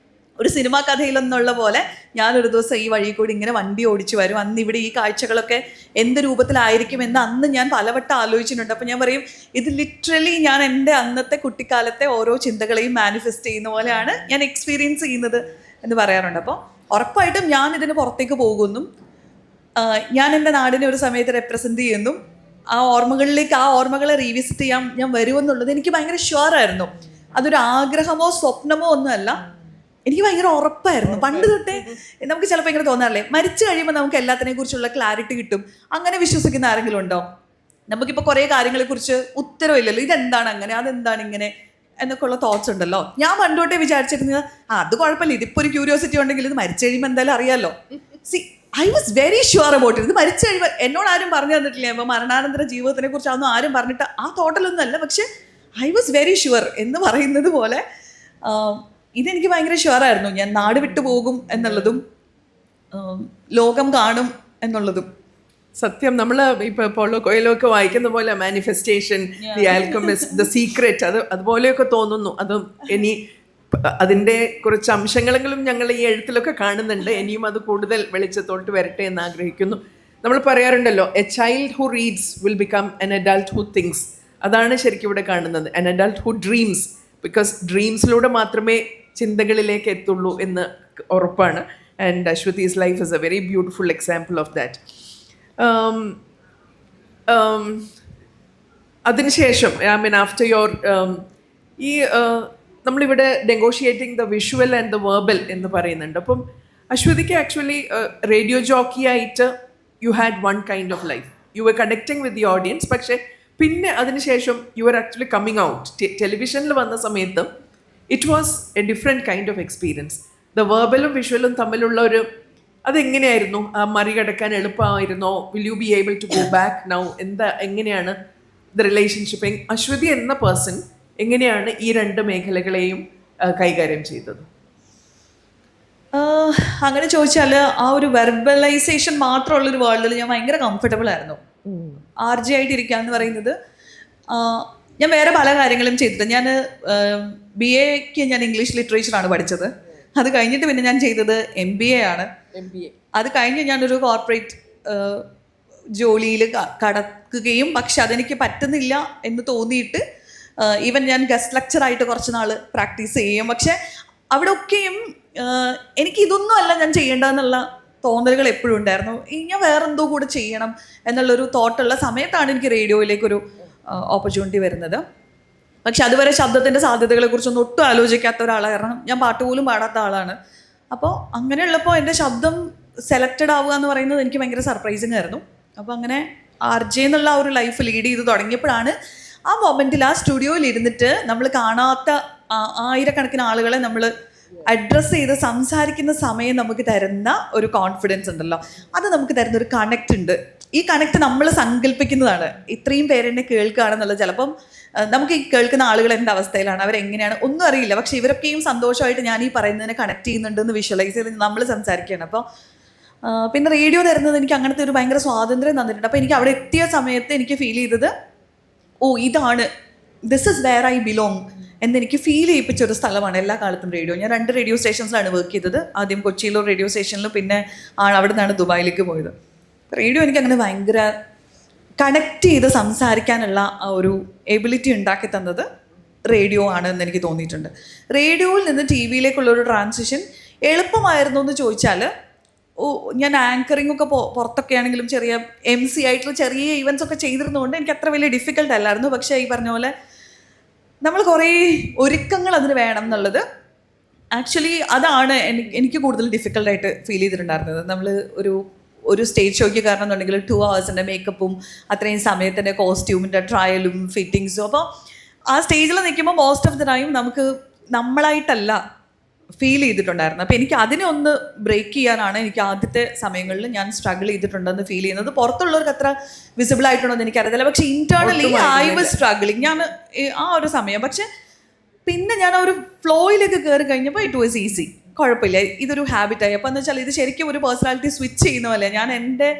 ഒരു സിനിമാ കഥയിലെന്നുള്ള പോലെ ഞാനൊരു ദിവസം ഈ വഴി കൂടി ഇങ്ങനെ വണ്ടി ഓടിച്ചു വരും, അന്ന് ഇവിടെ ഈ കാഴ്ചകളൊക്കെ എന്ത് രൂപത്തിലായിരിക്കും എന്ന് അന്ന് ഞാൻ പലവട്ടം ആലോചിച്ചിട്ടുണ്ട്. അപ്പോൾ ഞാൻ പറയും, ഇത് ലിറ്ററലി ഞാൻ എൻ്റെ അന്നത്തെ കുട്ടിക്കാലത്തെ ഓരോ ചിന്തകളെയും മാനിഫെസ്റ്റ് ചെയ്യുന്ന പോലെയാണ് ഞാൻ എക്സ്പീരിയൻസ് ചെയ്യുന്നത് എന്ന് പറയാറുണ്ട്. അപ്പോൾ ഉറപ്പായിട്ടും ഞാൻ ഇതിന് പുറത്തേക്ക് പോകുന്നു, ഞാൻ എൻ്റെ നാടിനെ ഒരു സമയത്ത് റെപ്രസെൻ്റ് ചെയ്യുന്നു, ആ ഓർമ്മകളെ റീവിസിറ്റ് ചെയ്യാൻ ഞാൻ വരുമെന്നുള്ളത് എനിക്ക് ഭയങ്കര ഷുവറായിരുന്നു. അതൊരു ആഗ്രഹമോ സ്വപ്നമോ ഒന്നുമല്ല, എനിക്ക് ഭയങ്കര ഉറപ്പായിരുന്നു. പണ്ട് തൊട്ടേ നമുക്ക് ചിലപ്പോൾ ഇങ്ങനെ തോന്നാറില്ലേ, മരിച്ചു കഴിയുമ്പോൾ നമുക്ക് എല്ലാത്തിനെ കുറിച്ചുള്ള ക്ലാരിറ്റി കിട്ടും, അങ്ങനെ വിശ്വസിക്കുന്ന ആരെങ്കിലും ഉണ്ടോ? നമുക്കിപ്പോൾ കുറേ കാര്യങ്ങളെക്കുറിച്ച് ഉത്തരവില്ലല്ലോ, ഇതെന്താണ് അങ്ങനെ, അതെന്താണ് ഇങ്ങനെ എന്നൊക്കെ ഉള്ള തോട്ട്സ് ഉണ്ടല്ലോ. ഞാൻ പണ്ട് തൊട്ടേ വിചാരിച്ചിരുന്നത് അത് കുഴപ്പമില്ല, ഇതിപ്പോൾ ഒരു ക്യൂരിയോസിറ്റി ഉണ്ടെങ്കിൽ ഇത് മരിച്ചു കഴിയുമ്പോൾ എന്തായാലും അറിയാമല്ലോ. I was very sure about ഇത്. മരിച്ചു കഴിയുമ്പോൾ എന്നോട് ആരും പറഞ്ഞു തന്നിട്ടില്ല, അപ്പോൾ മരണാനന്തര ജീവിതത്തിനെ കുറിച്ച് അതൊന്നും ആരും പറഞ്ഞിട്ട് ആ തോട്ടലൊന്നും അല്ല, പക്ഷെ ഐ വാസ് വെരി ഷുവർ എന്ന് പറയുന്നത് പോലെ ഇതെനിക്ക് ഭയങ്കര ഷുവറായിരുന്നു. ഞാൻ നാട് വിട്ടു പോകും എന്നുള്ളതും ലോകം കാണും എന്നുള്ളതും.
സത്യം, നമ്മൾ ഇപ്പോൾ പോളോ കൊയ്ലോ ഒക്കെ വായിക്കുന്ന പോലെ manifestation, the alchemist, the secret, അതുപോലെയൊക്കെ തോന്നുന്നു. അതും ഇനി അതിൻ്റെ കുറച്ച് അംശങ്ങളെങ്കിലും ഞങ്ങൾ ഈ എഴുത്തിലൊക്കെ കാണുന്നുണ്ട്. ഇനിയും അത് കൂടുതൽ വെളിച്ചത്തോട്ട് വരട്ടെ എന്ന് ആഗ്രഹിക്കുന്നു. നമ്മൾ പറയാറുണ്ടല്ലോ, a child who reads will become an adult who thinks. അതാണ് ശരിക്കും ഇവിടെ കാണുന്നത്, an adult who dreams. Because ഡ്രീംസിലൂടെ മാത്രമേ ചിന്തകളിലേക്ക് എത്തുള്ളൂ എന്ന് ഉറപ്പാണ്. And Aswathy's life is a very beautiful example of that. അതിനുശേഷം ഐ മീൻ ആഫ്റ്റർ യുവർ ഈ നമ്മളിവിടെ negotiating the visual and the verbal എന്ന് പറയുന്നുണ്ട്. അപ്പം അശ്വതിക്ക് ആക്ച്വലി റേഡിയോ ജോക്കി ആയിട്ട് you had one kind of life, you were connecting with the audience. പക്ഷേ പിന്നെ അതിനുശേഷം you are actually coming out. ടെലിവിഷനിൽ വന്ന സമയത്ത് it was a different kind of experience. The വെർബലും വിഷ്വലും തമ്മിലുള്ള ഒരു അതെങ്ങനെയായിരുന്നു? മറികടക്കാൻ എളുപ്പമായിരുന്നോ? Will you be able to go back now? എങ്ങനെയാണ് ദ റിലേഷൻഷിപ്പ്? അശ്വതി എന്ന പേഴ്സൺ എങ്ങനെയാണ് ഈ രണ്ട് മേഖലകളെയും കൈകാര്യം ചെയ്തത്?
അങ്ങനെ ചോദിച്ചാൽ ആ ഒരു വെർബലൈസേഷൻ മാത്രമുള്ളൊരു വേൾഡിൽ ഞാൻ ഭയങ്കര കംഫർട്ടബിൾ ആയിരുന്നു. RJ ആയിട്ടിരിക്കുക എന്ന് പറയുന്നത്. ഞാൻ വേറെ പല കാര്യങ്ങളും ചെയ്തിട്ട് ഞാൻ BA ഞാൻ ഇംഗ്ലീഷ് ലിറ്ററേച്ചറാണ് പഠിച്ചത്. അത് കഴിഞ്ഞിട്ട് പിന്നെ ഞാൻ ചെയ്തത് MBA ആണ്. അത് കഴിഞ്ഞ് ഞാനൊരു കോർപ്പറേറ്റ് ജോലിയിൽ കടക്കുകയും പക്ഷെ അതെനിക്ക് പറ്റുന്നില്ല എന്ന് തോന്നിയിട്ട് ഈവൻ ഞാൻ ഗസ്റ്റ് ലെക്ചറായിട്ട് കുറച്ച് നാൾ പ്രാക്ടീസ് ചെയ്യും. പക്ഷെ അവിടെ ഒക്കെയും എനിക്ക് ഇതൊന്നും അല്ല ഞാൻ ചെയ്യേണ്ടതെന്നുള്ള തോന്നലുകൾ എപ്പോഴും ഉണ്ടായിരുന്നു. ഞാൻ വേറെന്തോ കൂടെ ചെയ്യണം എന്നുള്ളൊരു തോട്ടുള്ള സമയത്താണ് എനിക്ക് റേഡിയോയിലേക്കൊരു ഓപ്പർച്യൂണിറ്റി വരുന്നത്. പക്ഷെ അതുവരെ ശബ്ദത്തിൻ്റെ സാധ്യതകളെക്കുറിച്ചൊന്നും ഒട്ടും ആലോചിക്കാത്ത ഒരാളായിരുന്നു. ഞാൻ പാട്ട് പോലും പാടാത്ത ആളാണ്. അപ്പോൾ അങ്ങനെയുള്ളപ്പോൾ എൻ്റെ ശബ്ദം സെലക്റ്റഡ് ആവുക എന്ന് പറയുന്നത് എനിക്ക് ഭയങ്കര സർപ്രൈസിങ് ആയിരുന്നു. അപ്പോൾ അങ്ങനെ RJ എന്നുള്ള ഒരു ലൈഫ് ലീഡ് ചെയ്ത് തുടങ്ങിയപ്പോഴാണ് ആ മൊമെൻറ്റിൽ ആ സ്റ്റുഡിയോയിൽ ഇരുന്നിട്ട് നമ്മൾ കാണാത്ത ആയിരക്കണക്കിന് ആളുകളെ നമ്മൾ അഡ്രസ്സ് ചെയ്ത് സംസാരിക്കുന്ന സമയം നമുക്ക് തരുന്ന ഒരു കോൺഫിഡൻസ് ഉണ്ടല്ലോ, അത് നമുക്ക് തരുന്ന ഒരു കണക്റ്റ് ഉണ്ട്. ഈ കണക്റ്റ് നമ്മൾ സങ്കല്പിക്കുന്നതാണ്. ഇത്രയും പേരെന്നെ കേൾക്കുകയാണെന്നുള്ളത് ചിലപ്പം നമുക്ക് ഈ കേൾക്കുന്ന ആളുകൾ എന്ത് അവസ്ഥയിലാണ്, അവരെങ്ങനെയാണ് ഒന്നും അറിയില്ല. പക്ഷെ ഇവരൊക്കെയും സന്തോഷമായിട്ട് ഞാൻ ഈ പറയുന്നതിനെ കണക്ട് ചെയ്യുന്നുണ്ടെന്ന് വിഷ്വലൈസ് ചെയ്ത് നമ്മൾ സംസാരിക്കുകയാണ്. അപ്പോൾ പിന്നെ റേഡിയോ തരുന്നത് എനിക്ക് അങ്ങനത്തെ ഒരു ഭയങ്കര സ്വാതന്ത്ര്യം തന്നിട്ടുണ്ട്. അപ്പോൾ എനിക്ക് അവിടെ എത്തിയ സമയത്ത് എനിക്ക് ഫീൽ ചെയ്തത് ഇതാണ്, this is where I belong എന്നെനിക്ക് ഫീൽ ചെയ്യിപ്പിച്ചൊരു സ്ഥലമാണ് എല്ലാ കാലത്തും റേഡിയോ. ഞാൻ 2 റേഡിയോ സ്റ്റേഷൻസിലാണ് വർക്ക് ചെയ്തത്. ആദ്യം കൊച്ചിയിലോ റേഡിയോ സ്റ്റേഷനിലും, പിന്നെ അവിടെ നിന്നാണ് ദുബായിലേക്ക് പോയത്. റേഡിയോ എനിക്ക് അങ്ങനെ ഭയങ്കര കണക്ട് ചെയ്ത് സംസാരിക്കാനുള്ള ആ ഒരു എബിലിറ്റി ഉണ്ടാക്കി തന്നത് റേഡിയോ ആണ് എന്ന് എനിക്ക് തോന്നിയിട്ടുണ്ട്. റേഡിയോയിൽ നിന്ന് TV-യിലേക്കുള്ളൊരു ട്രാൻസിഷൻ എളുപ്പമായിരുന്നു എന്ന് ചോദിച്ചാൽ, ഞാൻ ആങ്കറിംഗ് ഒക്കെ പുറത്തൊക്കെ ആണെങ്കിലും ചെറിയ MC ആയിട്ടുള്ള ചെറിയ ഈവൻസ് ഒക്കെ ചെയ്തിരുന്നതുകൊണ്ട് എനിക്ക് അത്ര വലിയ ഡിഫിക്കൽട്ട് അല്ലായിരുന്നു. പക്ഷേ ഈ പറഞ്ഞ പോലെ നമ്മൾ കുറേ ഒരുക്കങ്ങൾ അതിന് വേണം എന്നുള്ളത് ആക്ച്വലി അതാണ് എനിക്ക് കൂടുതൽ ഡിഫിക്കൽട്ടായിട്ട് ഫീൽ ചെയ്തിട്ടുണ്ടായിരുന്നത്. നമ്മൾ ഒരു സ്റ്റേജ് ഷോയ്ക്ക് കാരണം എന്നുണ്ടെങ്കിൽ 2 hours മേക്കപ്പും അത്രയും സമയത്തിൻ്റെ കോസ്റ്റ്യൂമിൻ്റെ ട്രയലും ഫിറ്റിങ്സും. അപ്പോൾ ആ സ്റ്റേജിൽ നിൽക്കുമ്പോൾ മോസ്റ്റ് ഓഫ് ദ ടൈം നമുക്ക് നമ്മളായിട്ടല്ല ഫീൽ ചെയ്തിട്ടുണ്ടായിരുന്നു. അപ്പോൾ എനിക്ക് അതിനെ ഒന്ന് ബ്രേക്ക് ചെയ്യാനാണ് എനിക്ക് ആദ്യത്തെ സമയങ്ങളിൽ ഞാൻ സ്ട്രഗിൾ ചെയ്തിട്ടുണ്ടെന്ന് ഫീൽ ചെയ്യുന്നത്. പുറത്തുള്ളവർക്ക് അത്ര വിസിബിൾ ആയിട്ടുണ്ടോ എന്ന് എനിക്കറിയത്തില്ല. പക്ഷേ ഇന്റേണലി ഐ വാസ് സ്ട്രഗിളിങ് ഞാൻ ആ ഒരു സമയം. പക്ഷെ പിന്നെ ഞാൻ ആ ഒരു ഫ്ലോയിലേക്ക് കയറി കഴിഞ്ഞപ്പോൾ ഇറ്റ് വാസ് ഈസി, കുഴപ്പമില്ല, ഇതൊരു ഹാബിറ്റായി. അപ്പോൾ എന്ന് വെച്ചാൽ ഇത് ശരിക്കും ഒരു പേഴ്സണാലിറ്റി സ്വിച്ച് ചെയ്യുന്ന പോലെ ഞാൻ എൻ്റെ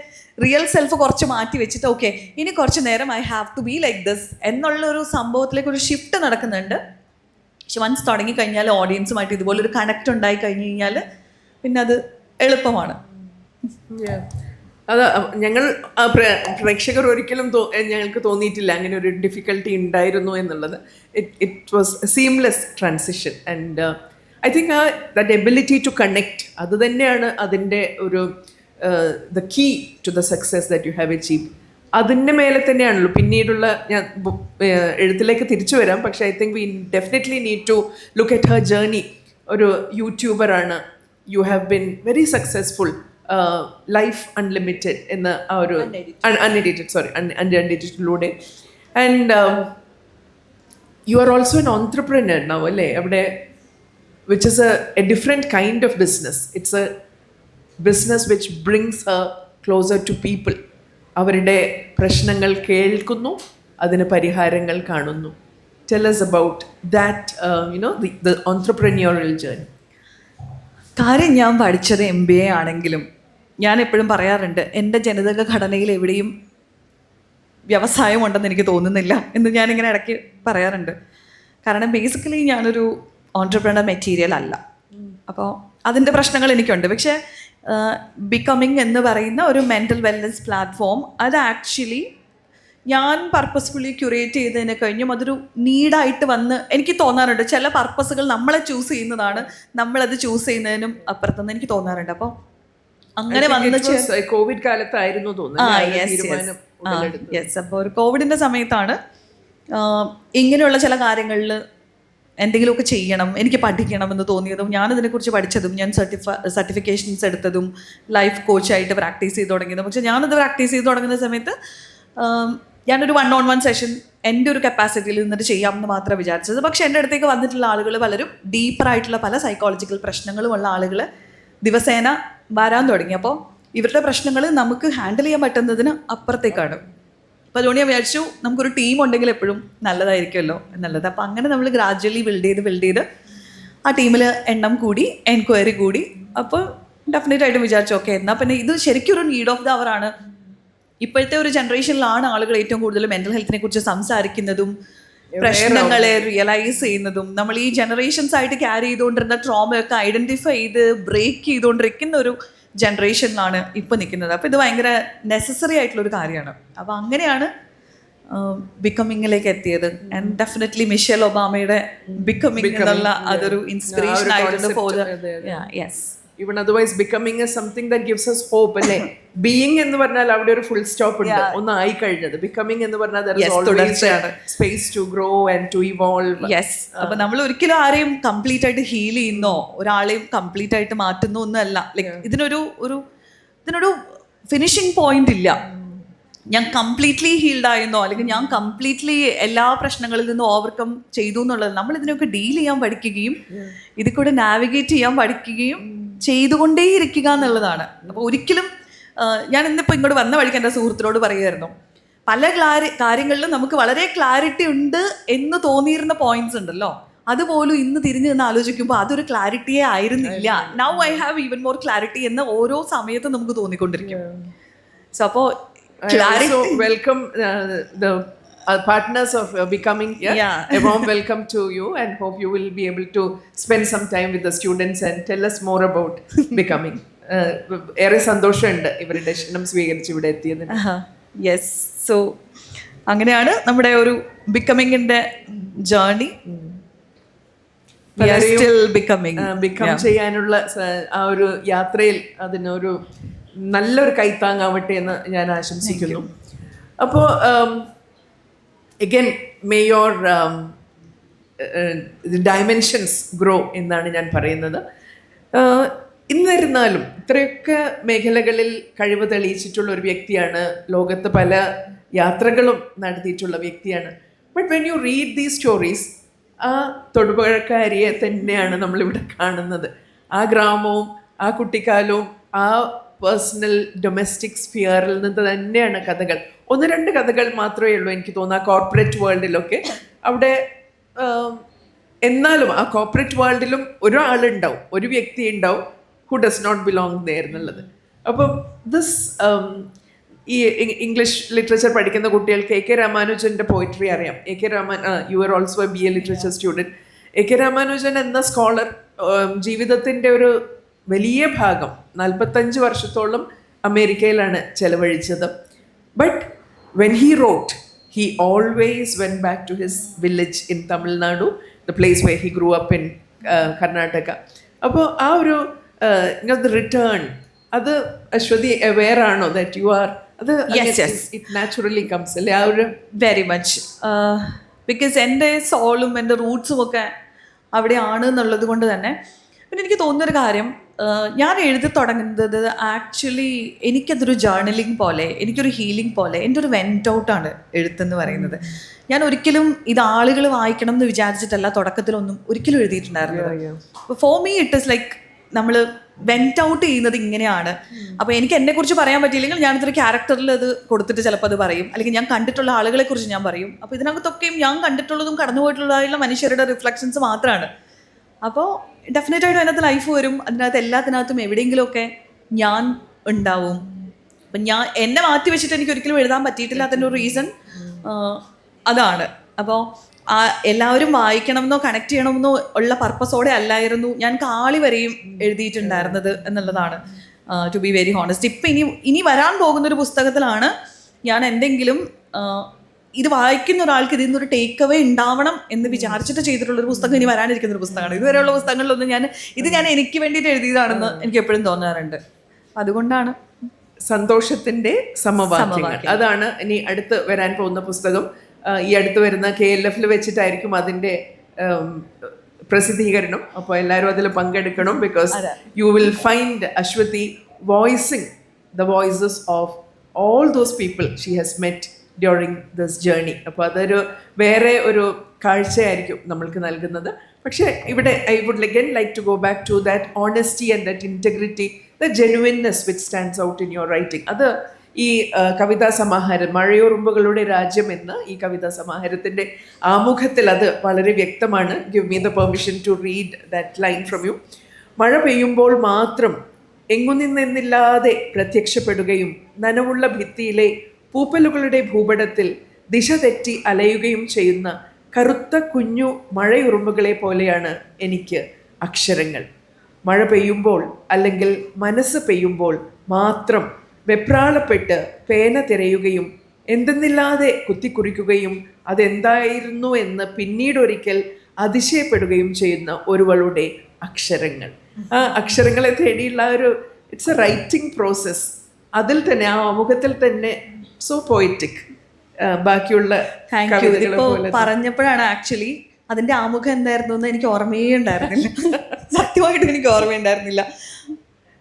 റിയൽ സെൽഫ് കുറച്ച് മാറ്റി വെച്ചിട്ട് ഓക്കെ ഇനി കുറച്ച് നേരം I have to be like this എന്നുള്ളൊരു സംഭവത്തിലേക്ക് ഒരു ഷിഫ്റ്റ് നടക്കുന്നുണ്ട്. പക്ഷെ വൺസ് തുടങ്ങിക്കഴിഞ്ഞാൽ ഓഡിയൻസുമായിട്ട് ഇതുപോലൊരു കണക്റ്റ് ഉണ്ടായി കഴിഞ്ഞ് കഴിഞ്ഞാൽ പിന്നെ അത് എളുപ്പമാണ്.
അത് ഞങ്ങൾ പ്രേക്ഷകർ ഒരിക്കലും ഞങ്ങൾക്ക് തോന്നിയിട്ടില്ല അങ്ങനെ ഒരു ഡിഫിക്കൽട്ടി ഉണ്ടായിരുന്നു എന്നുള്ളത്. It was seamless transition and I think that ability to connect അത് തന്നെയാണ് അതിൻ്റെ ഒരു the key to the success that you have achieve. അതിൻ്റെ മേലെ തന്നെയാണല്ലോ പിന്നീടുള്ള ഞാൻ എഴുത്തിലേക്ക് തിരിച്ചു വരാം. പക്ഷേ I think we definitely need to look at her journey. ഒരു യൂട്യൂബറാണ്, you have been very successful. Life unlimited എന്ന ആ ഒരു അൺഎഡിറ്റഡിലൂടെ and you are also an entrepreneur now അല്ലേ അവിടെ, which is a different kind of business. It's a business which brings her closer to people. അവരുടെ പ്രശ്നങ്ങൾ കേൾക്കുന്നു, അതിന് പരിഹാരങ്ങൾ കാണുന്നു. Tell us about that, the entrepreneurial journey.
കാര്യം ഞാൻ പഠിച്ചത് MBA ആണെങ്കിലും ഞാൻ എപ്പോഴും പറയാറുണ്ട് എൻ്റെ ജനിതക ഘടനയിൽ എവിടെയും വ്യവസായമുണ്ടെന്ന് എനിക്ക് തോന്നുന്നില്ല എന്ന് ഞാനിങ്ങനെ ഇടയ്ക്ക് പറയാറുണ്ട്. കാരണം ബേസിക്കലി ഞാനൊരു ഓൺട്രപ്രണർ മെറ്റീരിയൽ അല്ല. അപ്പോൾ അതിൻ്റെ പ്രശ്നങ്ങൾ എനിക്കുണ്ട്. പക്ഷേ ബിക്കമിങ് എന്ന് പറയുന്ന ഒരു മെൻ്റൽ വെൽനെസ് പ്ലാറ്റ്ഫോം അത് ആക്ച്വലി ഞാൻ പർപ്പസ്ഫുള്ളി ക്യൂറേറ്റ് ചെയ്തതിനെ കഴിഞ്ഞും അതൊരു നീഡായിട്ട് വന്ന് എനിക്ക് തോന്നാറുണ്ട്. ചില പർപ്പസുകൾ നമ്മളെ ചൂസ് ചെയ്യുന്നതാണ്, നമ്മളത് ചൂസ് ചെയ്യുന്നതിനും അപ്പുറത്തെന്ന് എനിക്ക് തോന്നാറുണ്ട്. അപ്പോൾ അങ്ങനെ വന്ന്
കോവിഡ് കാലത്തായിരുന്നു തോന്നുന്നു.
അപ്പോൾ ഒരു കോവിഡിൻ്റെ സമയത്താണ് ഇങ്ങനെയുള്ള ചില കാര്യങ്ങളിൽ എന്തെങ്കിലുമൊക്കെ ചെയ്യണം, എനിക്ക് പഠിക്കണം എന്ന് തോന്നിയതും ഞാനതിനെക്കുറിച്ച് പഠിച്ചതും ഞാൻ സർട്ടിഫിക്കേഷൻസ് എടുത്തതും ലൈഫ് കോച്ചായിട്ട് പ്രാക്ടീസ് ചെയ്ത് തുടങ്ങിയതും. പക്ഷേ ഞാനത് പ്രാക്ടീസ് ചെയ്ത് തുടങ്ങുന്ന സമയത്ത് ഞാനൊരു 1-on-1 സെഷൻ എൻ്റെ ഒരു കപ്പാസിറ്റിയിൽ നിന്നിട്ട് ചെയ്യാമെന്ന് മാത്രമേ വിചാരിച്ചത്. പക്ഷേ എൻ്റെ അടുത്തേക്ക് വന്നിട്ടുള്ള ആളുകൾ പലരും ഡീപ്പറായിട്ടുള്ള പല സൈക്കോളജിക്കൽ പ്രശ്നങ്ങളുമുള്ള ആളുകൾ ദിവസേന വരാൻ തുടങ്ങി. അപ്പോൾ ഇവരുടെ പ്രശ്നങ്ങൾ നമുക്ക് ഹാൻഡിൽ ചെയ്യാൻ പറ്റുന്നതിന് അപ്പുറത്തേക്കാണ്. അപ്പോൾ അതുകൊണ്ട് ഞാൻ വിചാരിച്ചു നമുക്കൊരു ടീം ഉണ്ടെങ്കിൽ എപ്പോഴും നല്ലതായിരിക്കുമല്ലോ എന്നുള്ളത്. അപ്പോൾ അങ്ങനെ നമ്മൾ ഗ്രാജ്വലി ബിൽഡ് ചെയ്ത് ആ ടീമിൽ എണ്ണം കൂടി, എൻക്വയറി കൂടി, അപ്പോൾ ഡെഫിനറ്റ് ആയിട്ടും വിചാരിച്ചു ഓക്കെ എന്നാൽ പിന്നെ ഇത് ശരിക്കും ഒരു നീഡ് ഓഫ് ദ അവർ ആണ്. ഇപ്പോഴത്തെ ഒരു ജനറേഷനിലാണ് ആളുകൾ ഏറ്റവും കൂടുതൽ മെൻ്റൽ ഹെൽത്തിനെ കുറിച്ച് സംസാരിക്കുന്നതും പ്രശ്നങ്ങളെ റിയലൈസ് ചെയ്യുന്നതും. നമ്മൾ ഈ ജനറേഷൻസ് ആയിട്ട് ക്യാരി ചെയ്തുകൊണ്ടിരുന്ന ട്രോമയൊക്കെ ഐഡൻറ്റിഫൈ ചെയ്ത് ബ്രേക്ക് ചെയ്തുകൊണ്ടിരിക്കുന്ന ഒരു ജനറേഷനിലാണ് ഇപ്പോൾ നിൽക്കുന്നത്. അപ്പോൾ ഇത് ഭയങ്കര നെസസറി ആയിട്ടുള്ളൊരു കാര്യമാണ്. അപ്പോൾ അങ്ങനെയാണ് ബിക്കമിങ്ങിലേക്ക് എത്തിയത്. ആൻഡ് ഡെഫിനറ്റ്ലി മിഷേൽ ഒബാമയുടെ ബിക്കമിങ് എന്നുള്ള അതൊരു ഇൻസ്പിറേഷൻ ആയിട്ടുണ്ട് for the yes.
Even otherwise becoming is something that gives us hope അല്ലേ. ബീയിങ് എന്ന് പറഞ്ഞാൽ അവിടെ ഒരു ഫുൾ സ്റ്റോപ്പ് ഉണ്ട്, ഒന്ന് ആയി കഴിഞ്ഞത്. ബിക്കമിങ് എന്ന് പറഞ്ഞാൽ there is always space to grow and to evolve.
Yes. അപ്പൊ നമ്മൾ ഒരിക്കലും ആരെയും കംപ്ലീറ്റ് ആയിട്ട് ഹീൽ ചെയ്യുന്നോ ഒരാളെയും കംപ്ലീറ്റ് ആയിട്ട് മാറ്റുന്നോ ഒന്നല്ല. ലൈക്ക് ഇതിനൊരു ഫിനിഷിംഗ് പോയിന്റ് ഇല്ല. ഞാൻ കംപ്ലീറ്റ്ലി ഹീൽഡ് ആയെന്നോ അല്ലെങ്കിൽ ഞാൻ കംപ്ലീറ്റ്ലി എല്ലാ പ്രശ്നങ്ങളിൽ നിന്നും ഓവർകം ചെയ്തു എന്നുള്ളത്. നമ്മൾ ഇതിനൊക്കെ ഡീൽ ചെയ്യാൻ പഠിക്കുകയും ഇതിൽ കൂടെ നാവിഗേറ്റ് ചെയ്യാൻ പഠിക്കുകയും ചെയ്തുകൊണ്ടേയിരിക്കുക എന്നുള്ളതാണ്. അപ്പോൾ ഒരിക്കലും ഞാൻ ഇന്നിപ്പോൾ ഇങ്ങോട്ട് വന്ന വഴിക്ക് എൻ്റെ സുഹൃത്തിനോട് പറയുമായിരുന്നു, പല കാര്യങ്ങളിലും നമുക്ക് വളരെ ക്ലാരിറ്റി ഉണ്ട് എന്ന് തോന്നിയിരുന്ന പോയിന്റ്സ് ഉണ്ടല്ലോ, അതുപോലും ഇന്ന് തിരിഞ്ഞു നിന്ന് ആലോചിക്കുമ്പോൾ അതൊരു ക്ലാരിറ്റിയേ ആയിരുന്നില്ല. Now I have even more clarity എന്ന് ഓരോ സമയത്തും നമുക്ക് തോന്നിക്കൊണ്ടിരിക്കും. സോ അപ്പോൾ
So welcome the partners of becoming here. A warm welcome to you and hope you will be able to spend some time with the students and tell us more about becoming. ഏറെ സന്തോഷമുണ്ട് ഇവരുടെ ക്ഷണം സ്വീകരിച്ച് ഇവിടെ എത്തിയതിന്.
Yes. So അങ്ങനെയാണ് നമ്മുടെ ഒരു ബിക്കമിങ്ങിന്റെ ജേർണി. ബിക്കം
ചെയ്യാനുള്ള ആ ഒരു യാത്രയിൽ അതിനൊരു നല്ലൊരു കൈത്താങ്ങാവട്ടെ എന്ന് ഞാൻ ആശംസിക്കുന്നു. അപ്പോൾ again may your dimensions grow എന്നാണ് ഞാൻ പറയുന്നത്. എന്നിരുന്നാലും ഇത്രയൊക്കെ മേഖലകളിൽ കഴിവ് തെളിയിച്ചിട്ടുള്ള ഒരു വ്യക്തിയാണ്, ലോകത്ത് പല യാത്രകളും നടത്തിയിട്ടുള്ള വ്യക്തിയാണ്. But when you read these stories, ആ തൊടുപുഴക്കാരിയെ തന്നെയാണ് നമ്മളിവിടെ കാണുന്നത്. ആ ഗ്രാമവും ആ കുട്ടിക്കാലവും ആ പേഴ്സണൽ ഡൊമസ്റ്റിക് സ്ഫിയറിൽ നിന്ന് തന്നെയാണ് കഥകൾ. ഒന്ന് രണ്ട് കഥകൾ മാത്രമേ ഉള്ളൂ എനിക്ക് തോന്നുന്നു ആ കോർപ്പറേറ്റ് വേൾഡിലൊക്കെ. അവിടെ എന്നാലും ആ കോർപ്പറേറ്റ് വേൾഡിലും ഒരാളുണ്ടാവും, ഒരു വ്യക്തി ഉണ്ടാവും who does not belong there എന്നുള്ളത്. അപ്പം ദിസ് ഈ ഇംഗ്ലീഷ് ലിറ്ററേച്ചർ പഠിക്കുന്ന കുട്ടികൾക്ക് എ കെ രാമാനുജൻ്റെ പോയിട്രി അറിയാം. A K you are also a BA literature student. A K Ramanujan എന്ന സ്കോളർ ജീവിതത്തിൻ്റെ ഒരു വലിയ ഭാഗം 45 വർഷത്തോളം അമേരിക്കയിലാണ് ചെലവഴിച്ചത്. But when he wrote, he always went back to his village in Tamil Nadu, the place where he grew up in Karnataka. അപ്പോൾ ആ ഒരു the return, അത് അശ്വതി aware ആണോ that you are? അത് it naturally comes അല്ലേ ആ ഒരു
very much. Because എൻ്റെ സോളും എൻ്റെ റൂട്ട്സും ഒക്കെ അവിടെയാണ് എന്നുള്ളത് കൊണ്ട് തന്നെ. പിന്നെ എനിക്ക് തോന്നുന്നൊരു കാര്യം, ഞാൻ എഴുതി തുടങ്ങുന്നത് ആക്ച്വലി എനിക്കതൊരു ജേർണലിംഗ് പോലെ, എനിക്കൊരു ഹീലിംഗ് പോലെ, എൻ്റെ ഒരു വെൻറ്റ് ഔട്ടാണ് എഴുത്തെന്ന് പറയുന്നത്. ഞാൻ ഒരിക്കലും ഇത് ആളുകൾ വായിക്കണം എന്ന് വിചാരിച്ചിട്ടല്ല തുടക്കത്തിലൊന്നും ഒരിക്കലും എഴുതിയിട്ടുണ്ടായിരുന്നത്. അപ്പോൾ for me it is like നമ്മൾ വെൻറ്റ് ഔട്ട് ചെയ്യുന്നത് ഇങ്ങനെയാണ്. അപ്പോൾ എനിക്ക് എന്നെക്കുറിച്ച് പറയാൻ പറ്റിയില്ലെങ്കിൽ ഞാനിതൊരു ക്യാരക്ടറിൽ അത് കൊടുത്തിട്ട് ചിലപ്പോൾ അത് പറയും, അല്ലെങ്കിൽ ഞാൻ കണ്ടിട്ടുള്ള ആളുകളെ കുറിച്ച് ഞാൻ പറയും. അപ്പോൾ ഇതിനകത്തൊക്കെയും ഞാൻ കണ്ടിട്ടുള്ളതും കടന്നുപോയിട്ടുള്ളതായുള്ള മനുഷ്യരുടെ റിഫ്ലക്ഷൻസ് മാത്രമാണ്. അപ്പോൾ ഡെഫിനറ്റായിട്ടും അതിനകത്ത് ലൈഫ് വരും. അതിനകത്ത് എല്ലാത്തിനകത്തും എവിടെയെങ്കിലുമൊക്കെ ഞാൻ ഉണ്ടാവും. അപ്പം ഞാൻ എന്നെ മാറ്റി വെച്ചിട്ട് എനിക്ക് ഒരിക്കലും എഴുതാൻ പറ്റിയിട്ടില്ല. അതിൻ്റെ ഒരു റീസൺ അതാണ്. അപ്പോൾ ആ എല്ലാവരും വായിക്കണമെന്നോ കണക്ട് ചെയ്യണമെന്നോ ഉള്ള പർപ്പസോടെ അല്ലായിരുന്നു ഞാൻ കാളി വരെയും എഴുതിയിട്ടുണ്ടായിരുന്നത് എന്നുള്ളതാണ് ടു ബി വെരി ഹോണസ്റ്റ്. ഇപ്പം ഇനി വരാൻ പോകുന്നൊരു പുസ്തകത്തിലാണ് ഞാൻ എന്തെങ്കിലും ഇത് വായിക്കുന്ന ഒരാൾക്ക് ഇതിൽ നിന്നൊരു ടേക്ക് അവേ ഉണ്ടാവണം എന്ന് വിചാരിച്ചിട്ട് ചെയ്തിട്ടുള്ളൊരു പുസ്തകം ഇനി വരാനിരിക്കുന്ന ഒരു പുസ്തകമാണ്. ഇതുവരെയുള്ള പുസ്തകങ്ങളിലൊന്നും ഞാൻ എനിക്ക് വേണ്ടിയിട്ട് എഴുതിയതാണെന്ന് എനിക്ക് എപ്പോഴും തോന്നാറുണ്ട്. അതുകൊണ്ടാണ്
സന്തോഷത്തിൻ്റെ സമവാക്യങ്ങൾ, അതാണ് ഇനി അടുത്ത് വരാൻ പോകുന്ന പുസ്തകം. ഈ അടുത്ത് വരുന്ന KLF വെച്ചിട്ടായിരിക്കും അതിൻ്റെ പ്രസിദ്ധീകരണം. അപ്പോൾ എല്ലാവരും അതിൽ പങ്കെടുക്കണം. Because you will find Aswathy voicing the voices of all those people she has met during this journey. അപ്പോൾ അതൊരു വേറെ ഒരു കാഴ്ചയായിരിക്കും നമ്മൾക്ക് നൽകുന്നത്. പക്ഷേ ഇവിടെ I would again like to go back to that honesty and that integrity, the genuineness which stands out in your writing. അത് ഈ കവിതാ സമാഹാരം മഴയോറുമ്പുകളുടെ രാജ്യം എന്ന ഈ കവിതാ സമാഹാരത്തിൻ്റെ ആമുഖത്തിൽ അത് വളരെ വ്യക്തമാണ്. Give me the permission to read that line from you. മഴ പെയ്യുമ്പോൾ മാത്രം എങ്ങുനിന്നെന്നില്ലാതെ പ്രത്യക്ഷപ്പെടുകയും നനവുള്ള ഭിത്തിയിലെ പൂപ്പലുകളുടെ ഭൂപടത്തിൽ ദിശ തെറ്റി അലയുകയും ചെയ്യുന്ന കറുത്ത കുഞ്ഞു മഴയുറുമ്പുകളെ പോലെയാണ് എനിക്ക് അക്ഷരങ്ങൾ. മഴ പെയ്യുമ്പോൾ അല്ലെങ്കിൽ മനസ്സ് പെയ്യുമ്പോൾ മാത്രം വെപ്രാളപ്പെട്ട് പേന തിരയുകയും എന്തെന്നില്ലാതെ കുത്തിക്കുറിക്കുകയും അതെന്തായിരുന്നു എന്ന് പിന്നീടൊരിക്കൽ അതിശയപ്പെടുകയും ചെയ്യുന്ന ഒരുവളുടെ അക്ഷരങ്ങൾ. ആ അക്ഷരങ്ങളെ തേടിയുള്ള ഒരു ഇറ്റ്സ് എ റൈറ്റിംഗ് പ്രോസസ്. അതിൽ തന്നെ ആ ആമുഖത്തിൽ തന്നെ സോ പോയറ്റിക്. ബാക്കിയുള്ള കവിതകളെ പോലെ
പറഞ്ഞപ്പോഴാണ് ആക്ച്വലി അതിന്റെ ആമുഖം എന്തായിരുന്നു എന്ന് എനിക്ക് ഓർമ്മയേ ഉണ്ടായിരുന്നില്ല. സത്യമായിട്ടും എനിക്ക് ഓർമ്മയുണ്ടായിരുന്നില്ല.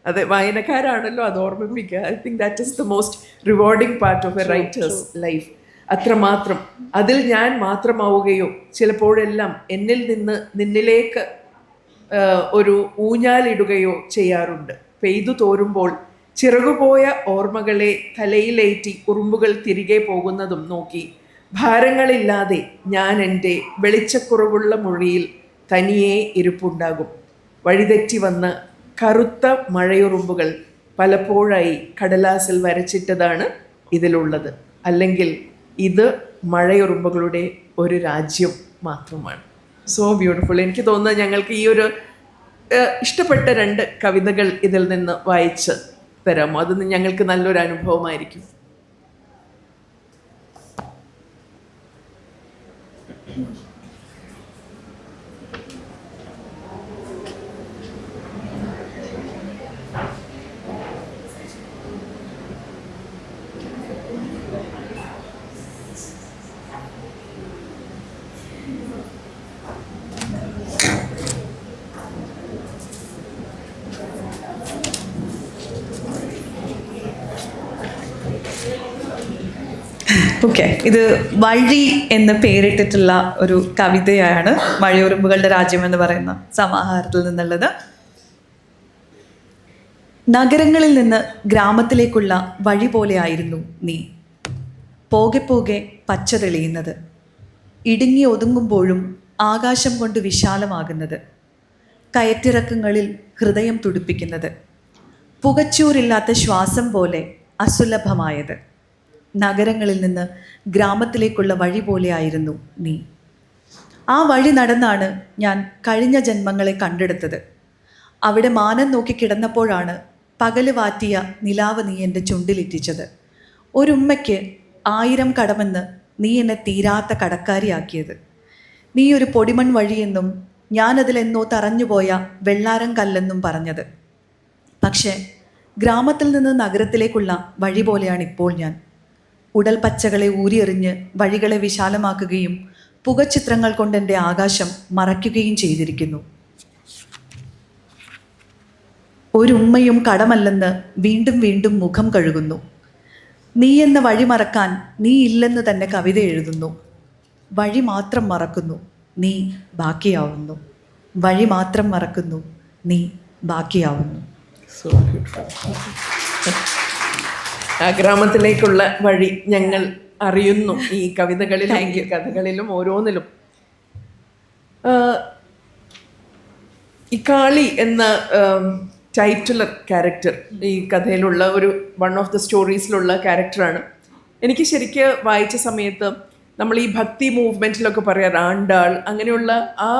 അതെ, വായനക്കാരാണല്ലോ അത് ഓർമ്മിപ്പിക്കുക. I think that is the most rewarding part of A writers life. അത്രമാത്രം അതിൽ ഞാൻ മാത്രമാവുകയോ ചിലപ്പോഴെല്ലാം എന്നിൽ നിന്ന് നിന്നിലേക്ക് ഒരു ഊഞ്ഞാലിടുകയോ ചെയ്യാറുണ്ട്. പെയ്തു തോരുമ്പോൾ ചിറകുപോയ ഓർമ്മകളെ തലയിലേറ്റി ഉറുമ്പുകൾ തിരികെ പോകുന്നതും നോക്കി ഭാരങ്ങളില്ലാതെ ഞാൻ എൻ്റെ വെളിച്ചക്കുറവുള്ള മൊഴിയിൽ തനിയെ ഇരിപ്പുണ്ടാകും. വഴിതെറ്റി വന്ന കറുത്ത മഴയുറുമ്പുകൾ പലപ്പോഴായി കടലാസിൽ വരച്ചിട്ടതാണ് ഇതിലുള്ളത്. അല്ലെങ്കിൽ ഇത് മഴയുറുമ്പുകളുടെ ഒരു രാജ്യം മാത്രമാണ്. So beautiful. എനിക്ക് തോന്നുന്നത് ഞങ്ങൾക്ക് ഈ ഒരു ഇഷ്ടപ്പെട്ട 2 കവിതകൾ ഇതിൽ നിന്ന് വായിച്ച് തരാമോ? അത് ഞങ്ങൾക്ക് നല്ലൊരു അനുഭവമായിരിക്കും.
ഓക്കെ, ഇത് വഴി എന്ന് പേരിട്ടിട്ടുള്ള ഒരു കവിതയാണ് മഴയുറുമ്പുകളുടെ രാജ്യം എന്ന് പറയുന്ന സമാഹാരത്തിൽ നിന്നുള്ളത്. നഗരങ്ങളിൽ നിന്ന് ഗ്രാമത്തിലേക്കുള്ള വഴി പോലെയായിരുന്നു നീ. പോകെ പോകെ പച്ച തെളിയുന്നത്, ഇടുങ്ങി ഒതുങ്ങുമ്പോഴും ആകാശം കൊണ്ട് വിശാലമാകുന്നത്, കയറ്റിറക്കങ്ങളിൽ ഹൃദയം തുടിപ്പിക്കുന്നത്, പുകച്ചൂരില്ലാത്ത ശ്വാസം പോലെ അസുലഭമായത്. നഗരങ്ങളിൽ നിന്ന് ഗ്രാമത്തിലേക്കുള്ള വഴി പോലെയായിരുന്നു നീ. ആ വഴി നടന്നാണ് ഞാൻ കഴിഞ്ഞ ജന്മങ്ങളെ കണ്ടെടുത്തത്. അവിടെ മാനം നോക്കി കിടന്നപ്പോഴാണ് പകല് വാറ്റിയ നിലാവ് നീ എൻ്റെ ചുണ്ടിലിറ്റിച്ചത്. ഒരുമ്മയ്ക്ക് 1000 കടമെന്ന് നീ എന്നെ തീരാത്ത കടക്കാരിയാക്കിയത്. നീ ഒരു പൊടിമൺ വഴിയെന്നും ഞാനതിലെന്നോ തറഞ്ഞുപോയ വെള്ളാരം കല്ലെന്നും പറഞ്ഞത്. പക്ഷേ ഗ്രാമത്തിൽ നിന്ന് നഗരത്തിലേക്കുള്ള വഴി പോലെയാണ് ഇപ്പോൾ ഞാൻ. ഉടൽ പച്ചകളെ ഊരിയെറിഞ്ഞ് വഴികളെ വിശാലമാക്കുകയും പുകച്ചിത്രങ്ങൾ കൊണ്ട് എൻ്റെ ആകാശം മറയ്ക്കുകയും ചെയ്തിരിക്കുന്നു. ഒരുമ്മയും കടമല്ലെന്ന് വീണ്ടും വീണ്ടും മുഖം കഴുകുന്നു. നീ എന്ന വഴി മറക്കാൻ നീ ഇല്ലെന്ന് തന്നെ കവിത എഴുതുന്നു. വഴി മാത്രം മറക്കുന്നു, നീ ബാക്കിയാവുന്നു. വഴി മാത്രം മറക്കുന്നു, നീ ബാക്കിയാവുന്നു.
So beautiful. ആ ഗ്രാമത്തിലേക്കുള്ള വഴി ഞങ്ങൾ അറിയുന്നു ഈ കവിതകളിലും കഥകളിലും ഓരോന്നിലും. ഈ കാളി എന്ന ടൈറ്റിലർ ക്യാരക്ടർ ഈ കഥയിലുള്ള ഒരു വൺ ഓഫ് ദ സ്റ്റോറീസിലുള്ള ക്യാരക്ടറാണ്. എനിക്ക് ശരിക്ക് വായിച്ച സമയത്ത് നമ്മൾ ഈ ഭക്തി മൂവ്മെൻറ്റിലൊക്കെ പറയാറ് ആണ്ടാൾ, അങ്ങനെയുള്ള ആ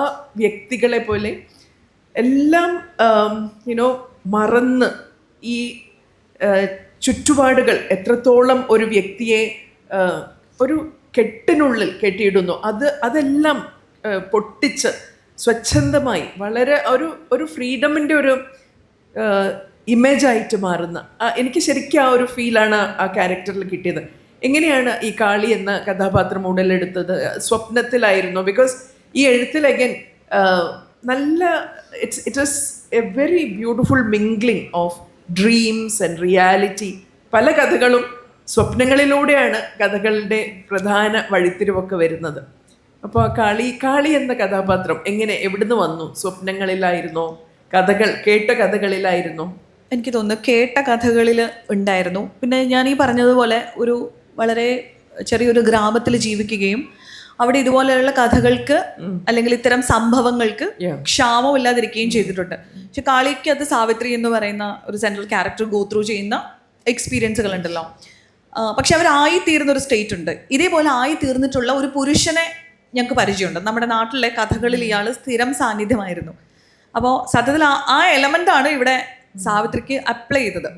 വ്യക്തികളെ പോലെ എല്ലാം മറന്ന് ഈ ചുറ്റുപാടുകൾ എത്രത്തോളം ഒരു വ്യക്തിയെ ഒരു കെട്ടിനുള്ളിൽ കെട്ടിയിടുന്നു, അതെല്ലാം പൊട്ടിച്ച് സ്വച്ഛന്തമായി വളരെ ഒരു ഫ്രീഡമിൻ്റെ ഒരു ഇമേജായിട്ട് മാറുന്ന എനിക്ക് ശരിക്കും ആ ഒരു ഫീലാണ് ആ ക്യാരക്ടറിൽ കിട്ടിയത്. എങ്ങനെയാണ് ഈ കാളി എന്ന കഥാപാത്രം ഉടലെടുത്തത്? സ്വപ്നത്തിലായിരുന്നു? ബിക്കോസ് ഈ എഴുത്തിൽ അഗൈൻ നല്ല it was A very beautiful mingling of dreams and reality. പല കഥകളും സ്വപ്നങ്ങളിലൂടെയാണ് കഥകളുടെ പ്രധാന വഴിത്തിരിവൊക്കെ വരുന്നത്. അപ്പോൾ കാളി എന്ന കഥാപാത്രം എവിടുന്ന് വന്നു? സ്വപ്നങ്ങളിലായിരുന്നോ? കേട്ട കഥകളിലായിരുന്നോ?
എനിക്ക് തോന്നുന്നു കേട്ട കഥകളിൽ ഉണ്ടായിരുന്നു. പിന്നെ ഞാൻ ഈ പറഞ്ഞതുപോലെ ഒരു വളരെ ചെറിയൊരു ഗ്രാമത്തിൽ ജീവിക്കുകയും അവിടെ ഇതുപോലെയുള്ള കഥകൾക്ക് അല്ലെങ്കിൽ ഇത്തരം സംഭവങ്ങൾക്ക് ക്ഷാമമില്ലാതിരിക്കുകയും ചെയ്തിട്ടുണ്ട്. പക്ഷെ കാളിക്ക് അത് സാവിത്രി എന്ന് പറയുന്ന ഒരു സെൻട്രൽ ക്യാരക്ടർ ഗോ ത്രൂ ചെയ്യുന്ന എക്സ്പീരിയൻസുകൾ ഉണ്ടല്ലോ. പക്ഷെ അവരായി തീർന്ന ഒരു സ്റ്റേറ്റ് ഉണ്ട്. ഇതേപോലെ ആയി തീർന്നിട്ടുള്ള ഒരു പുരുഷനെ ഞങ്ങൾക്ക് പരിചയമുണ്ട്. നമ്മുടെ നാട്ടിലെ കഥകളിൽ ഇയാൾ സ്ഥിരം സാന്നിധ്യമായിരുന്നു. അപ്പോൾ സത്യത്തിൽ ആ എലമെൻ്റാണ് ഇവിടെ സാവിത്രിക്ക് അപ്ലൈ ചെയ്തത്.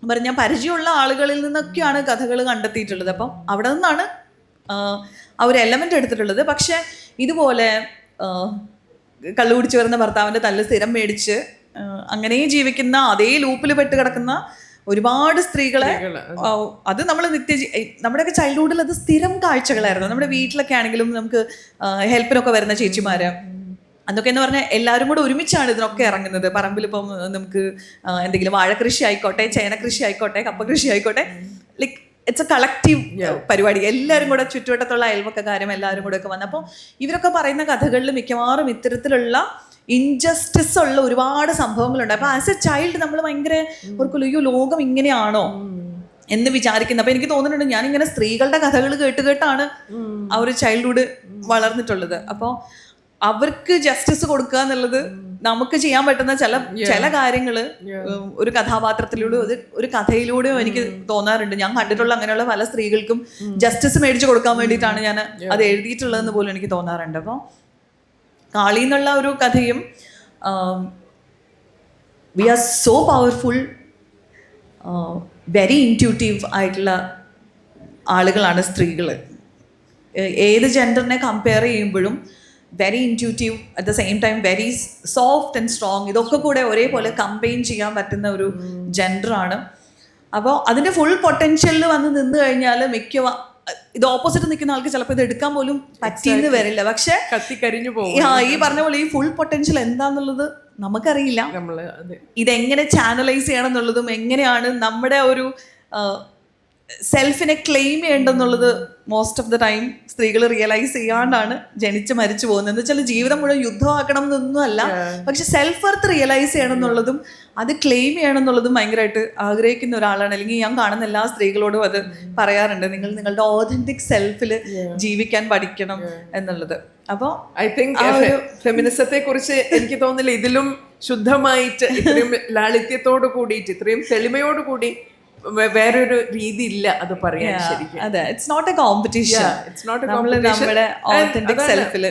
പറഞ്ഞ ഞാൻ പരിചയമുള്ള ആളുകളിൽ നിന്നൊക്കെയാണ് കഥകൾ കണ്ടെത്തിയിട്ടുള്ളത്. അപ്പം അവിടെ നിന്നാണ് ആ ഒരു എലമെൻ്റ് എടുത്തിട്ടുള്ളത്. പക്ഷെ ഇതുപോലെ കള്ളു കുടിച്ച് വരുന്ന ഭർത്താവിൻ്റെ തല്ല് സ്ഥിരം മേടിച്ച് അങ്ങനെ ജീവിക്കുന്ന അതേ ലൂപ്പിൽ പെട്ട് കിടക്കുന്ന ഒരുപാട് സ്ത്രീകളെ അത് നമ്മൾ നമ്മുടെയൊക്കെ ചൈൽഡ്ഹുഡിൽ അത് സ്ഥിരം കാഴ്ചകളായിരുന്നു. നമ്മുടെ വീട്ടിലൊക്കെ ആണെങ്കിലും നമുക്ക് ഹെൽപ്പിനൊക്കെ വരുന്ന ചേച്ചിമാര് അതൊക്കെ എന്ന് പറഞ്ഞാൽ എല്ലാവരും കൂടെ ഒരുമിച്ചാണ് ഇതിനൊക്കെ ഇറങ്ങുന്നത്. പറമ്പിലിപ്പം നമുക്ക് എന്തെങ്കിലും വാഴക്കൃഷി ആയിക്കോട്ടെ, ചേനക്കൃഷി ആയിക്കോട്ടെ, കപ്പ കൃഷി ആയിക്കോട്ടെ, ലൈക്ക് ഇറ്റ്സ് എ കളക്റ്റീവ് പരിപാടി. എല്ലാവരും കൂടെ ചുറ്റുവട്ടത്തുള്ള അയൽവക്കക്കാരും എല്ലാവരും കൂടെ ഒക്കെ വന്ന് അപ്പോൾ ഇവരൊക്കെ പറയുന്ന കഥകളിൽ മിക്കവാറും ഇത്തരത്തിലുള്ള ഇൻജസ്റ്റിസ് ഉള്ള ഒരുപാട് സംഭവങ്ങളുണ്ട്. അപ്പൊ ആസ് എ ചൈൽഡ് നമ്മൾ ഭയങ്കര ഓർക്കുമല്ലോ, അയ്യോ ലോകം ഇങ്ങനെയാണോ എന്ന് വിചാരിക്കുന്നത്. അപ്പൊ എനിക്ക് തോന്നുന്നുണ്ട് ഞാനിങ്ങനെ സ്ത്രീകളുടെ കഥകൾ കേട്ടാണ് ആ ഒരു ചൈൽഡ്ഹുഡ് വളർന്നിട്ടുള്ളത്. അപ്പോൾ അവർക്ക് ജസ്റ്റിസ് കൊടുക്കുക എന്നുള്ളത് നമുക്ക് ചെയ്യാൻ പറ്റുന്ന ചില കാര്യങ്ങള് ഒരു കഥാപാത്രത്തിലൂടെ ഒരു കഥയിലൂടെയോ എനിക്ക് തോന്നാറുണ്ട്. ഞാൻ കണ്ടിട്ടുള്ള അങ്ങനെയുള്ള പല സ്ത്രീകൾക്കും ജസ്റ്റിസ് മേടിച്ചു കൊടുക്കാൻ വേണ്ടിയിട്ടാണ് ഞാൻ അത് എഴുതിയിട്ടുള്ളതെന്ന് പോലും എനിക്ക് തോന്നാറുണ്ട്. അപ്പോൾ കാളി എന്നുള്ള ഒരു കഥയും we are so powerful, very intuitive ആയിട്ടുള്ള ആളുകളാണ് സ്ത്രീകൾ. ഏത് ജെൻഡറിനെ കമ്പയർ ചെയ്യുമ്പോഴും very intuitive, at the same time very soft and strong, ഇതൊക്കെ കൂടെ ഒരേപോലെ കമ്പൈൻ ചെയ്യാൻ പറ്റുന്ന ഒരു ജെൻഡറാണ്. അപ്പോൾ അതിൻ്റെ ഫുൾ പൊട്ടൻഷ്യലിൽ വന്ന് നിന്ന് കഴിഞ്ഞാൽ ഇത് ഓപ്പോസിറ്റ് നിൽക്കുന്ന ആൾക്ക് ചിലപ്പോൾ ഇത് എടുക്കാൻ പോലും പറ്റിയെന്ന് വരില്ല. പക്ഷെ
കത്തിക്കരിഞ്ഞു പോകും.
ഈ പറഞ്ഞ പോലെ ഈ ഫുൾ പൊട്ടൻഷ്യൽ എന്താന്നുള്ളത് നമുക്കറിയില്ല. ഇതെങ്ങനെ ചാനലൈസ് ചെയ്യണം എന്നുള്ളതും എങ്ങനെയാണ് നമ്മുടെ ഒരു സെൽഫിനെ ക്ലെയിം ചെയ്യേണ്ടെന്നുള്ളത് മോസ്റ്റ് ഓഫ് ദ ടൈം സ്ത്രീകൾ റിയലൈസ് ചെയ്യാണ്ടാണ് ജനിച്ച് മരിച്ചു പോകുന്നത്. എന്ന് വെച്ചാൽ ജീവിതം മുഴുവൻ യുദ്ധമാക്കണം എന്നൊന്നും അല്ല, പക്ഷെ സെൽഫ് വർത്ത് റിയലൈസ് ചെയ്യണം എന്നുള്ളതും അത് ക്ലെയിം ചെയ്യണം എന്നുള്ളതും ഭയങ്കരമായിട്ട് ആഗ്രഹിക്കുന്ന ഒരാളാണ്. അല്ലെങ്കിൽ ഞാൻ കാണുന്ന എല്ലാ സ്ത്രീകളോടും അത് പറയാറുണ്ട്, നിങ്ങൾ നിങ്ങളുടെ ഓതന്റിക് സെൽഫിൽ ജീവിക്കാൻ പഠിക്കണം എന്നുള്ളത്. അപ്പോൾ
ഐ തിങ്ക് ഫെമിനിസത്തെ കുറിച്ച് എനിക്ക് തോന്നുന്നില്ല ഇതിലും ശുദ്ധമായിട്ട് ഇത്രയും ലാളിത്യത്തോട് കൂടിയിട്ട് ഇത്രയും തെളിമയോട് കൂടി വേറൊരു രീതി ഇല്ല അത് പറയാൻ. ശരിക്കും
അതെ, ഇറ്റ്സ് നോട്ട് എ കോമ്പറ്റീഷൻ. നമ്മുടെ ഓതന്റിക് സെൽഫിൽ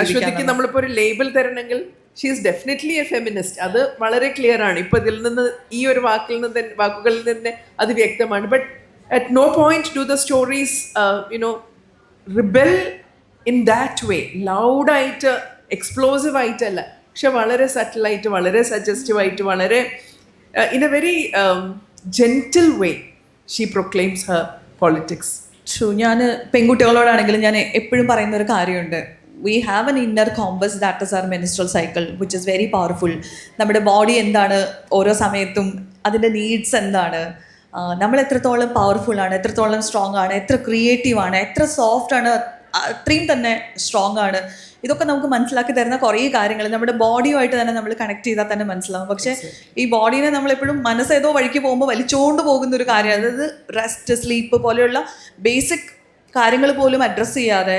അശ്വതിക്ക് നമ്മളിപ്പോ ഒരു ലേബൽ തരണമെങ്കിൽ she is definitely a feminist. അത് വളരെ ക്ലിയർ ആണ്. ഇപ്പൊ ഇതിൽ നിന്ന് ഈ ഒരു വാക്കുകളിൽ നിന്ന് അത് വ്യക്തമാണ്. But at no point do the stories rebel in that way, ലൗഡായിട്ട് എക്സ്പ്ലോസീവ് ആയിട്ടല്ല, പക്ഷെ വളരെ സട്ടിലായിട്ട്, വളരെ സജസ്റ്റീവായിട്ട്, വളരെ in a very gentle way she proclaims her politics.
True. ഞാൻ പെൺകുട്ടികളോടാണെങ്കിലും ഞാൻ എപ്പോഴും പറയുന്ന ഒരു കാര്യമുണ്ട്, we have an inner compass that is our menstrual cycle which is very powerful. നമ്മുടെ ബോഡി എന്താണ് ഓരോ സമയത്തും, അതിൻ്റെ നീഡ്സ് എന്താണ്, നമ്മൾ എത്രത്തോളം പവർഫുൾ ആണ്, എത്രത്തോളം സ്ട്രോങ് ആണ്, എത്ര ക്രിയേറ്റീവ് ആണ്, എത്ര സോഫ്റ്റ് ആണ്, അത്രയും തന്നെ സ്ട്രോങ് ആണ്. ഇതൊക്കെ നമുക്ക് മനസ്സിലാക്കി തരുന്ന കുറേ കാര്യങ്ങൾ നമ്മുടെ ബോഡിയുമായിട്ട് തന്നെ നമ്മൾ കണക്ട് ചെയ്താൽ തന്നെ മനസ്സിലാവും. പക്ഷേ ഈ ബോഡീനെ നമ്മളെപ്പോഴും മനസ്സേതോ വഴിക്ക് പോകുമ്പോൾ വലിച്ചുകൊണ്ട് പോകുന്ന ഒരു കാര്യം, അതായത് റെസ്റ്റ്, സ്ലീപ്പ് പോലെയുള്ള ബേസിക് കാര്യങ്ങൾ പോലും അഡ്രസ്സ് ചെയ്യാതെ,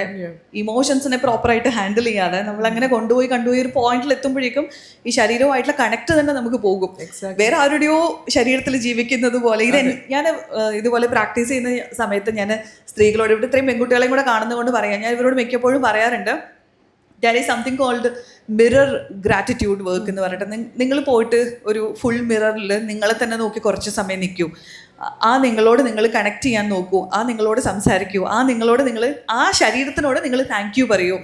ഇമോഷൻസിനെ പ്രോപ്പറായിട്ട് ഹാൻഡിൽ ചെയ്യാതെ നമ്മളങ്ങനെ കൊണ്ടുപോയി ഒരു പോയിന്റിൽ എത്തുമ്പോഴേക്കും ഈ ശരീരവുമായിട്ടുള്ള കണക്ട് തന്നെ നമുക്ക് പോകും. വേറെ ആരുടെയോ ശരീരത്തിൽ ജീവിക്കുന്നത് പോലെ. ഞാൻ ഇതുപോലെ പ്രാക്ടീസ് ചെയ്യുന്ന സമയത്ത് ഞാൻ സ്ത്രീകളോട്, ഇവിടെ ഇത്രയും പെൺകുട്ടികളെയും കൂടെ കാണുന്നതുകൊണ്ട് പറയാം, ഞാൻ ഇവരോട് മിക്കപ്പോഴും പറയാറുണ്ട്, there is something called mirror gratitude work എന്ന് പറഞ്ഞിട്ട്. നിങ്ങൾ പോയിട്ട് ഒരു ഫുൾ മിററിൽ നിങ്ങളെ തന്നെ നോക്കി കുറച്ച് സമയം നിൽക്കൂ, ആ നിങ്ങളോട് നിങ്ങൾ കണക്ട് ചെയ്യാൻ നോക്കൂ, ആ നിങ്ങളോട് സംസാരിക്കൂ, നിങ്ങൾ ആ ശരീരത്തിനോട് നിങ്ങൾ താങ്ക് യു പറയൂ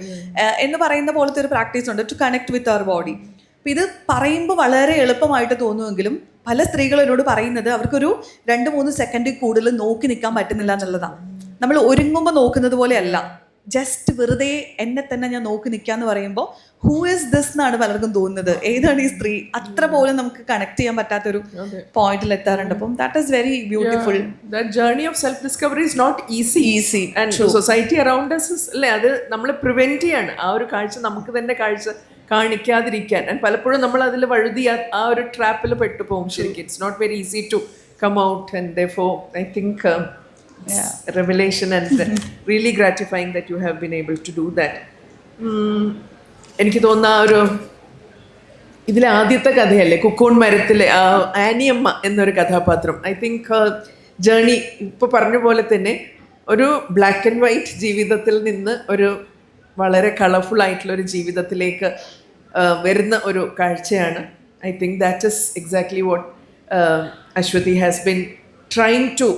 എന്ന് പറയുന്ന പോലത്തെ ഒരു പ്രാക്ടീസ് ഉണ്ട്, to connect with our body. അപ്പം ഇത് പറയുമ്പോൾ വളരെ എളുപ്പമായിട്ട് തോന്നുമെങ്കിലും പല സ്ത്രീകളും എന്നോട് പറയുന്നത് അവർക്കൊരു 2-3 സെക്കൻഡ് കൂടുതൽ നോക്കി നിൽക്കാൻ പറ്റുന്നില്ല എന്നുള്ളതാണ്. നമ്മൾ ഒരുങ്ങുമ്പോൾ നോക്കുന്നത് പോലെയല്ല, ജസ്റ്റ് വെറുതെ എന്നെ തന്നെ ഞാൻ നോക്കി നിൽക്കാന്ന് പറയുമ്പോൾ ഹൂ ഇസ് ദിസ് എന്നാണ് പലർക്കും തോന്നുന്നത്. ഏതാണ് ഈ സ്ത്രീ? അത്ര പോലും നമുക്ക് കണക്ട് ചെയ്യാൻ പറ്റാത്തൊരു പോയിന്റിൽ എത്താറുണ്ട്. അപ്പം that is very beautiful.
That journey of self discovery is not easy and society around us അല്ലേ, അത് നമ്മൾ പ്രിവെന്റ് ചെയ്യാണ്. ആ ഒരു കാഴ്ച നമുക്ക് തന്നെ കാഴ്ച കാണിക്കാതിരിക്കാൻ. ആൻഡ് പലപ്പോഴും നമ്മൾ അതിൽ വഴുതി ആ ഒരു ട്രാപ്പിൽ പെട്ടുപോകും. ശരിക്കും it's not very easy to come out. And therefore I think revelation and really gratifying that you have been able to do that. എനിക്ക് തോന്നുന്ന ആ ഒരു ഇതിലെ ആദ്യത്തെ കഥയല്ലേ കുക്കൂൺ മരത്തിലെ ആനിയമ്മ എന്നൊരു കഥാപാത്രം. ഐ തിങ്ക് ജേണി ഇപ്പോൾ പറഞ്ഞ പോലെ തന്നെ ഒരു ബ്ലാക്ക് ആൻഡ് വൈറ്റ് ജീവിതത്തിൽ നിന്ന് ഒരു വളരെ കളർഫുൾ ആയിട്ടുള്ള ഒരു ജീവിതത്തിലേക്ക് വരുന്ന ഒരു കാഴ്ചയാണ്. I think that is exactly what Aswathy has been trying to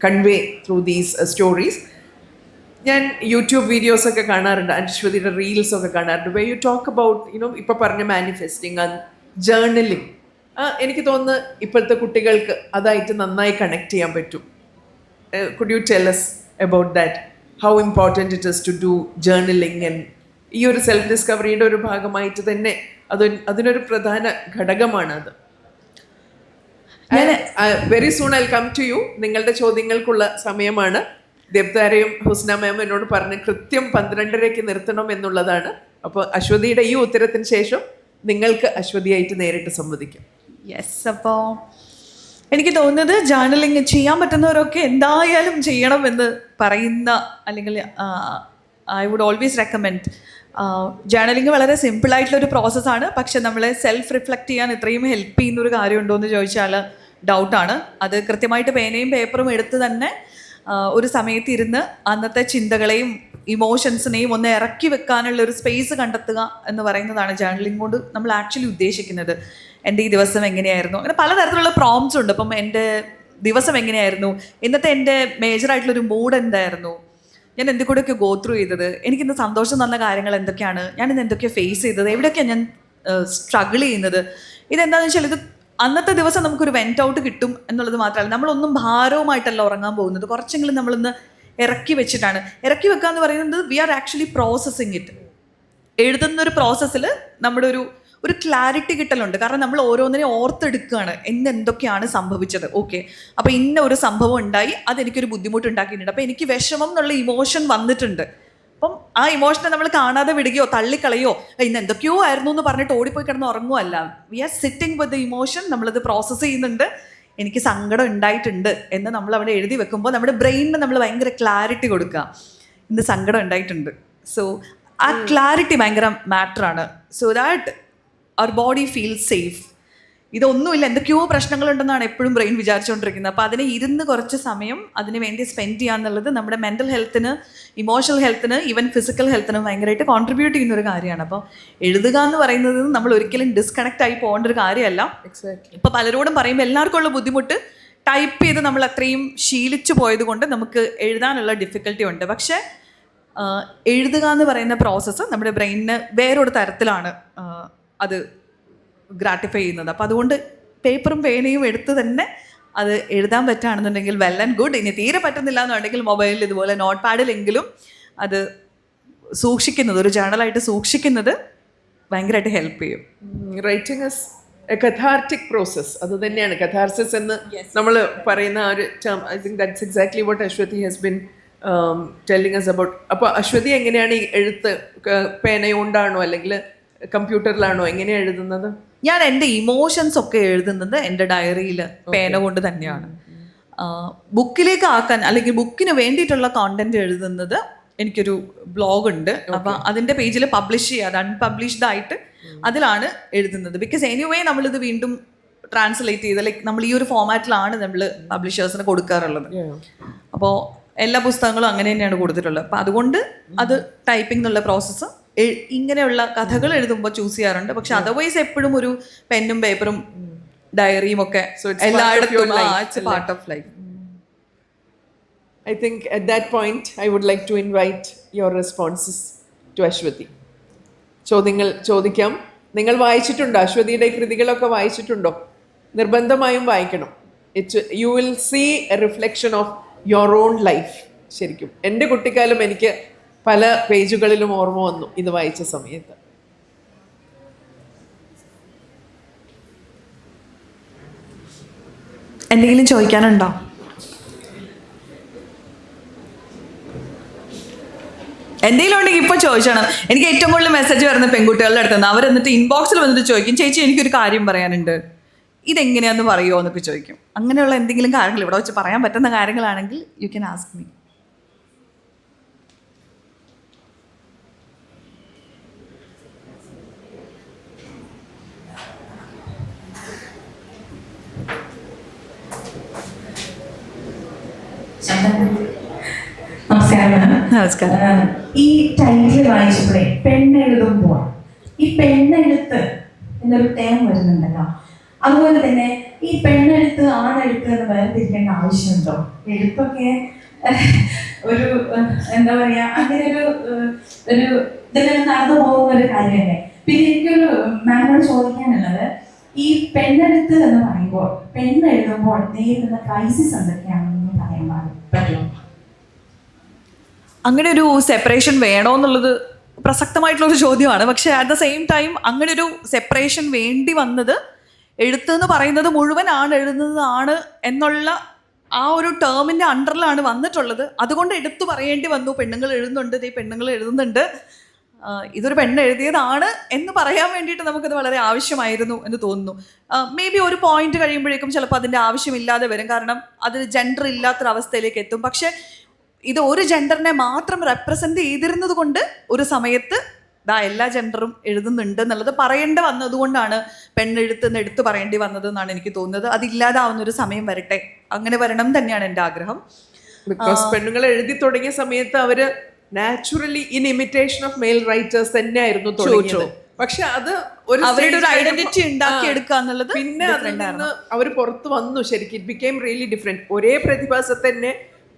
convey through these stories. ഞാൻ യൂട്യൂബ് വീഡിയോസൊക്കെ കാണാറുണ്ട്, അശ്വതിയുടെ റീൽസൊക്കെ കാണാറുണ്ട്. വേ യു ടോക്ക് അബൌട്ട് ഇപ്പോൾ പറഞ്ഞ മാനിഫെസ്റ്റിംഗ് ആൻഡ് ജേർണലിംഗ്. എനിക്ക് തോന്നുന്നു ഇപ്പോഴത്തെ കുട്ടികൾക്ക് അതായിട്ട് നന്നായി കണക്ട് ചെയ്യാൻ പറ്റും. Could you tell us about that, how important it is to do journaling? And ഈ ഒരു സെൽഫ് ഡിസ്കവറിയുടെ ഒരു ഭാഗമായിട്ട് തന്നെ അതിനൊരു പ്രധാന ഘടകമാണ് അത്. Very soon I come to you. നിങ്ങളുടെ ചോദ്യങ്ങൾക്കുള്ള സമയമാണ്. ദേവ്താരയും ഹുസ്ന മാം എന്നോട് പറഞ്ഞ് കൃത്യം 12:30 നിർത്തണം എന്നുള്ളതാണ്. അപ്പോൾ അശ്വതിയുടെ ഈ ഉത്തരത്തിന് ശേഷം നിങ്ങൾക്ക് അശ്വതിയായിട്ട് നേരിട്ട് സംവദിക്കാം.
യെസ്, അപ്പോൾ എനിക്ക് തോന്നുന്നത് ജേർണലിംഗ് ചെയ്യാൻ പറ്റുന്നവരൊക്കെ എന്തായാലും ചെയ്യണം എന്ന് പറയുന്ന, അല്ലെങ്കിൽ I would always recommend. Journaling വളരെ സിമ്പിളായിട്ടുള്ളൊരു പ്രോസസ്സാണ്. പക്ഷെ നമ്മളെ സെൽഫ് റിഫ്ലക്റ്റ് ചെയ്യാൻ ഇത്രയും ഹെൽപ്പ് ചെയ്യുന്നൊരു കാര്യമുണ്ടോ എന്ന് ചോദിച്ചാൽ ഡൗട്ടാണ്. അത് കൃത്യമായിട്ട് പേനയും പേപ്പറും എടുത്ത് തന്നെ ഒരു സമയത്ത് ഇരുന്ന് അന്നത്തെ ചിന്തകളെയും ഇമോഷൻസിനെയും ഒന്ന് ഇറക്കി വെക്കാനുള്ള ഒരു സ്പേസ് കണ്ടെത്തുക എന്ന് പറയുന്നതാണ് ജേർണലിംഗ് കൊണ്ട് നമ്മൾ ആക്ച്വലി ഉദ്ദേശിക്കുന്നത്. എൻ്റെ ഈ ദിവസം എങ്ങനെയായിരുന്നു, അങ്ങനെ പലതരത്തിലുള്ള പ്രോംപ്റ്റ്സ് ഉണ്ട്. അപ്പം എൻ്റെ ദിവസം എങ്ങനെയായിരുന്നു, ഇന്നത്തെ എൻ്റെ മേജറായിട്ടുള്ളൊരു മൂഡ് എന്തായിരുന്നു, ഞാൻ എന്തൊക്കെയൊക്കെ ഗോ ത്രൂ ചെയ്തത്, എനിക്കിന്ന് സന്തോഷം തന്ന കാര്യങ്ങൾ എന്തൊക്കെയാണ്, ഞാനിന്ന് എന്തൊക്കെയാണ് ഫേസ് ചെയ്തത്, എവിടെയൊക്കെയാണ് ഞാൻ സ്ട്രഗിൾ ചെയ്യുന്നത്. ഇതെന്താണെന്ന് വെച്ചാൽ ഇത് അന്നത്തെ ദിവസം നമുക്കൊരു വെൻറ്റ് ഔട്ട് കിട്ടും എന്നുള്ളത് മാത്രമല്ല, നമ്മളൊന്നും ഭാരവുമായിട്ടല്ല ഉറങ്ങാൻ പോകുന്നത്. കുറച്ചെങ്കിലും നമ്മളിന്ന് ഇറക്കി വെച്ചിട്ടാണ്. ഇറക്കി വെക്കുക എന്ന് പറയുന്നത് we are actually processing it. എഴുതുന്നൊരു പ്രോസസ്സിൽ നമ്മുടെ ഒരു ക്ലാരിറ്റി കിട്ടലുണ്ട്. കാരണം നമ്മൾ ഓരോന്നിനെ ഓർത്തെടുക്കുകയാണ്, എന്തൊക്കെയാണ് സംഭവിച്ചത്. ഓക്കെ, അപ്പോൾ ഇന്ന ഒരു സംഭവം ഉണ്ടായി, അതെനിക്കൊരു ബുദ്ധിമുട്ട് ഉണ്ടാക്കിയിട്ടുണ്ട്, അപ്പോൾ എനിക്ക് വിഷമം എന്നുള്ള ഇമോഷൻ വന്നിട്ടുണ്ട്. അപ്പം ആ ഇമോഷനെ നമ്മൾ കാണാതെ വിടുകയോ തള്ളിക്കളയോ ഇന്ന് എന്തൊക്കെയോ ആയിരുന്നു എന്ന് പറഞ്ഞിട്ട് ഓടിപ്പോയി കിടന്ന് ഉറങ്ങുമല്ല. We are sitting with the emotion. നമ്മളത് പ്രോസസ്സ് ചെയ്യുന്നുണ്ട്. എനിക്ക് സങ്കടം ഉണ്ടായിട്ടുണ്ട് എന്ന് നമ്മൾ അവിടെ എഴുതി വെക്കുമ്പോൾ നമ്മുടെ ബ്രെയിനിന് നമ്മൾ ഭയങ്കര ക്ലാരിറ്റി കൊടുക്കുക. ഇന്ന് സങ്കടം ഉണ്ടായിട്ടുണ്ട്. സോ ആ ക്ലാരിറ്റി ഭയങ്കര മാറ്ററാണ്. So that our body feel safe. ഇതൊന്നുമില്ല, എന്തൊക്കെയോ പ്രശ്നങ്ങളുണ്ടെന്നാണ് എപ്പോഴും ബ്രെയിൻ വിചാരിച്ചുകൊണ്ടിരിക്കുന്നത്. അപ്പോൾ അതിനെ ഇരുന്ന് കുറച്ച് സമയം അതിന് വേണ്ടി സ്പെൻഡ് ചെയ്യുക എന്നുള്ളത് നമ്മുടെ മെൻ്റൽ ഹെൽത്തിന്, ഇമോഷണൽ ഹെൽത്തിന്, ഈവൻ ഫിസിക്കൽ ഹെൽത്തിനും ഭയങ്കരമായിട്ട് കോൺട്രിബ്യൂട്ട് ചെയ്യുന്ന ഒരു കാര്യമാണ്. അപ്പോൾ എഴുതുക എന്ന് പറയുന്നത് നമ്മൾ ഒരിക്കലും ഡിസ്കണക്റ്റ് ആയി പോകേണ്ട ഒരു കാര്യമല്ല. ഇപ്പോൾ പലരോടും പറയുമ്പോൾ എല്ലാവർക്കും ഉള്ള ബുദ്ധിമുട്ട് ടൈപ്പ് ചെയ്ത് നമ്മൾ അത്രയും ശീലിച്ചു പോയത് കൊണ്ട് നമുക്ക് എഴുതാനുള്ള ഡിഫിക്കൽട്ടി ഉണ്ട്. പക്ഷേ എഴുതുക എന്ന് പറയുന്ന പ്രോസസ്സ് നമ്മുടെ ബ്രെയിനിന് വേറൊരു തരത്തിലാണ് അത് ഗ്രാറ്റിഫൈ ചെയ്യുന്നത്. അപ്പോൾ അതുകൊണ്ട് പേപ്പറും പേനയും എടുത്ത് തന്നെ അത് എഴുതാൻ പറ്റുകയാണെന്നുണ്ടെങ്കിൽ വെൽ ആൻഡ് ഗുഡ്. ഇനി തീരെ പറ്റുന്നില്ല എന്നുണ്ടെങ്കിൽ മൊബൈലിൽ ഇതുപോലെ നോട്ട് പാഡിലെങ്കിലും അത് സൂക്ഷിക്കുന്നത്, ഒരു ജേർണലായിട്ട് സൂക്ഷിക്കുന്നത് ഭയങ്കരമായിട്ട് ഹെൽപ്പ് ചെയ്യും.
Writing is a cathartic process. അത് തന്നെയാണ് കഥാർസിസ് എന്ന് നമ്മൾ പറയുന്ന ആ ഒരു term. I think that's exactly what Aswathy has been telling us about. അപ്പോൾ അശ്വതി എങ്ങനെയാണ് ഈ എഴുത്ത്? പേനയുണ്ടാണോ അല്ലെങ്കിൽ കമ്പ്യൂട്ടറിലാണോ, എങ്ങനെയാണ് എഴുതുന്നത്?
ഞാൻ എൻ്റെ ഇമോഷൻസ് ഒക്കെ എഴുതുന്നത് എൻ്റെ ഡയറിയിൽ പേന കൊണ്ട് തന്നെയാണ്. ബുക്കിലേക്ക് ആക്കാൻ അല്ലെങ്കിൽ ബുക്കിന് വേണ്ടിയിട്ടുള്ള കോണ്ടന്റ് എഴുതുന്നത് എനിക്കൊരു ബ്ലോഗ് ഉണ്ട്. അപ്പം അതിൻ്റെ പേജിൽ പബ്ലിഷ് ചെയ്യാതെ അൺപബ്ലിഷ്ഡ് ആയിട്ട് അതിലാണ് എഴുതുന്നത്. ബിക്കോസ് എനിവേ നമ്മളിത് വീണ്ടും ട്രാൻസ്ലേറ്റ് ചെയ്ത് ലൈക്ക് നമ്മൾ ഈ ഒരു ഫോമാറ്റിലാണ് നമ്മൾ പബ്ലിഷേഴ്സിന് കൊടുക്കാറുള്ളത്. അപ്പോൾ എല്ലാ പുസ്തകങ്ങളും അങ്ങനെ തന്നെയാണ് കൊടുത്തിട്ടുള്ളത്. അപ്പം അതുകൊണ്ട് അത് ടൈപ്പിംഗ് എന്നുള്ള പ്രോസസ്സ് ഇങ്ങനെയുള്ള കഥകൾ എഴുതുമ്പോൾ ചൂസ് ചെയ്യാറുണ്ട്. പക്ഷെ അതർവൈസ് എപ്പോഴും ഒരു പെന്നും പേപ്പറും ഡയറിയും ഒക്കെ എല്ലായിടത്തും part of life.
I think at that point I would like to invite your responses to Ashwati. ചോദ്യങ്ങൾ ചോദിക്കാം. നിങ്ങൾ വായിച്ചിട്ടുണ്ടോ? അശ്വതിയുടെ കൃതികളൊക്കെ വായിച്ചിട്ടുണ്ടോ? നിർബന്ധമായും വായിക്കണം. You will see a reflection of your own life. ശരിക്കും എൻ്റെ കുട്ടിക്കാലം എനിക്ക് പല പേജുകളിലും ഓർമ്മ വന്നു ഇത് വായിച്ച സമയത്ത്.
എന്തെങ്കിലും ചോദിക്കാനുണ്ടോ? എന്തെങ്കിലും ഉണ്ടെങ്കിൽ ഇപ്പോൾ ചോദിച്ചണം. എനിക്ക് ഏറ്റവും കൂടുതൽ മെസ്സേജ് വരുന്ന പെൺകുട്ടികളുടെ അടുത്തുനിന്ന്. അവരെന്നിട്ട് ഇൻബോക്സിൽ വന്നിട്ട് ചോദിക്കും, ചേച്ചി എനിക്കൊരു കാര്യം പറയാനുണ്ട്, ഇതെങ്ങനെയാണെന്ന് പറയുമോ എന്നൊക്കെ ചോദിക്കും. അങ്ങനെയുള്ള എന്തെങ്കിലും കാര്യങ്ങൾ ഇവിടെ വെച്ച് പറയാൻ പറ്റുന്ന കാര്യങ്ങളാണെങ്കിൽ യു ക്യാൻ ആസ്ക് മീ.
നമസ്കാരം.
നമസ്കാരം.
ഈ ടൈറ്റിൽ വായിച്ചപ്പോഴേ പെണ്ണെഴുതുമ്പോൾ ഈ പെണ്ണെഴുത്ത് എന്നൊരു ടേം വരുന്നുണ്ടല്ലോ, അതുപോലെ തന്നെ ഈ പെണ്ണെഴുത്ത് ആണെഴുത്ത് എന്ന് വേർതിരിക്കേണ്ട ആവശ്യമുണ്ടോ? എഴുത്തൊക്കെ ഒരു എന്താ പറയാ, അങ്ങനെ ഒരു ഇതിൽ നടന്നു പോകുന്ന ഒരു കാര്യമല്ലേ. പിന്നെ എനിക്കൊരു മാമോട് ചോദിക്കാനുള്ളത്, ഈ പെണ്ണെഴുത്ത് എന്ന് പറയുമ്പോൾ പെണ്ണെഴുതുമ്പോൾ നേരിടുന്ന ക്രൈസിസ് എന്തൊക്കെയാണെന്ന് പറയാൻ പറ്റുമോ?
അങ്ങനെ ഒരു സെപ്പറേഷൻ വേണോ എന്നുള്ളത് പ്രസക്തമായിട്ടുള്ളൊരു ചോദ്യമാണ്. പക്ഷേ അറ്റ് ദ സെയിം ടൈം അങ്ങനെ ഒരു സെപ്പറേഷൻ വേണ്ടി വന്നത് എഴുത്ത് എന്ന് പറയുന്നത് മുഴുവൻ ആണ് എഴുതുന്നതാണ് എന്നുള്ള ആ ഒരു ടേമിൻ്റെ അണ്ടറിലാണ് വന്നിട്ടുള്ളത്. അതുകൊണ്ട് എടുത്തു പറയേണ്ടി വന്നു, പെണ്ണുങ്ങൾ എഴുതുന്നുണ്ട്, ഈ പെണ്ണുങ്ങൾ എഴുതുന്നുണ്ട്, ഇതൊരു പെണ്ണ് എഴുതിയതാണ് എന്ന് പറയാൻ വേണ്ടിയിട്ട് നമുക്കത് വളരെ ആവശ്യമായിരുന്നു എന്ന് തോന്നുന്നു. മേ ബി ഒരു പോയിന്റ് കഴിയുമ്പോഴേക്കും ചിലപ്പോൾ അതിൻ്റെ ആവശ്യമില്ലാതെ വരും, കാരണം അത് ജെൻഡർ ഇല്ലാത്തൊരവസ്ഥയിലേക്ക് എത്തും. പക്ഷേ ഇത് ഒരു ജെൻഡറിനെ മാത്രം റെപ്രസെൻ്റ് ചെയ്തിരുന്നത് കൊണ്ട് ഒരു സമയത്ത് എല്ലാ ജെൻഡറും എഴുതുന്നുണ്ട് എന്നുള്ളത് പറയേണ്ടി വന്നതുകൊണ്ടാണ് പെണ്ണെഴുത്ത് എടുത്ത് പറയേണ്ടി വന്നത് എന്നാണ് എനിക്ക് തോന്നുന്നത്. അതില്ലാതാവുന്ന ഒരു സമയം വരട്ടെ, അങ്ങനെ വരണം തന്നെയാണ് എൻ്റെ ആഗ്രഹം.
ബിക്കോസ് പെണ്ണുങ്ങൾ എഴുതി തുടങ്ങിയ സമയത്ത് അവര് naturally in imitation of male writers തന്നെയായിരുന്നു തുടങ്ങിയത്. പക്ഷെ അത്
അവരുടെ ഒരു ഐഡന്റിറ്റി ഉണ്ടാക്കി എടുക്കുക എന്നുള്ളത്
പിന്നെ അതിൽ നിന്ന് അവർ പുറത്ത് വന്നു. ശരിക്കും ഇറ്റ് ബിക്കെയിം റിയലി ഡിഫറെന്റ്. ഒരേ പ്രതിഭാസത്തെ തന്നെ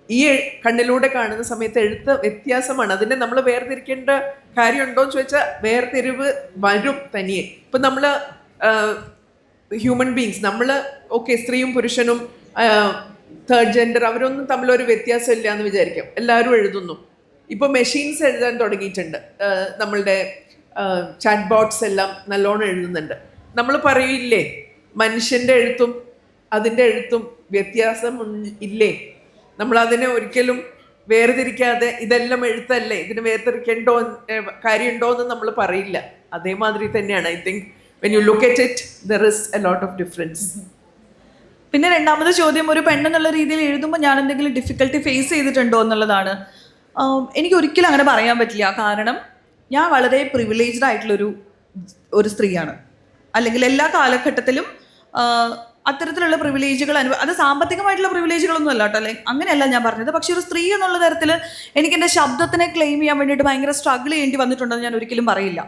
ഈ കണ്ണിലൂടെ കാണുന്ന സമയത്ത് എഴുത്ത് വ്യത്യാസമാണ്. അതിനെ നമ്മൾ വേർതിരിക്കേണ്ട കാര്യമുണ്ടോ എന്ന് ചോദിച്ചാൽ വേർതിരിവ് വരും തനിയെ. ഇപ്പം നമ്മൾ ഹ്യൂമൻ ബീങ്സ്, നമ്മൾ ഓക്കെ, സ്ത്രീയും പുരുഷനും തേർഡ് ജെൻഡർ അവരൊന്നും തമ്മിലൊരു വ്യത്യാസം ഇല്ല എന്ന് വിചാരിക്കാം. എല്ലാവരും എഴുതുന്നു. ഇപ്പോൾ മെഷീൻസ് എഴുതാൻ തുടങ്ങിയിട്ടുണ്ട്. നമ്മളുടെ ചാറ്റ് ബോട്ട്സ് എല്ലാം നല്ലോണം എഴുതുന്നുണ്ട്. നമ്മൾ പറയില്ലേ മനുഷ്യൻ്റെ എഴുത്തും അതിൻ്റെ എഴുത്തും വ്യത്യാസം ഇല്ലേ? നമ്മളതിനെ ഒരിക്കലും വേർതിരിക്കാതെ ഇതെല്ലാം എഴുത്തല്ലേ, ഇതിന് വേർതിരിക്കേണ്ടോ കാര്യമുണ്ടോ എന്ന് നമ്മൾ പറയില്ല. അതേമാതിരി തന്നെയാണ് I think when you look at it there is a lot of difference.
പിന്നെ രണ്ടാമത്തെ ചോദ്യം, ഒരു പെണ്ണെന്നുള്ള രീതിയിൽ എഴുതുമ്പോൾ ഞാൻ എന്തെങ്കിലും ഡിഫിക്കൽട്ടി ഫേസ് ചെയ്തിട്ടുണ്ടോ എന്നുള്ളതാണ്. എനിക്ക് ഒരിക്കലും അങ്ങനെ പറയാൻ പറ്റില്ല, കാരണം ഞാൻ വളരെ പ്രിവിലേജ്ഡ് ആയിട്ടുള്ളൊരു സ്ത്രീയാണ്. അല്ലെങ്കിൽ എല്ലാ കാലഘട്ടത്തിലും അത്തരത്തിലുള്ള പ്രിവിലേജുകൾ അത് സാമ്പത്തികമായിട്ടുള്ള പ്രിവിലേജുകളൊന്നും അല്ല കേട്ടോ, അല്ലെങ്കിൽ അങ്ങനെയല്ല ഞാൻ പറഞ്ഞത്. പക്ഷെ ഒരു സ്ത്രീ എന്നുള്ള തരത്തിൽ എനിക്ക് എൻ്റെ ശബ്ദത്തിനെ ക്ലെയിം ചെയ്യാൻ വേണ്ടിയിട്ട് ഭയങ്കര സ്ട്രഗിൾ ചെയ്യേണ്ടി വന്നിട്ടുണ്ടെന്ന് ഞാൻ ഒരിക്കലും പറയില്ല.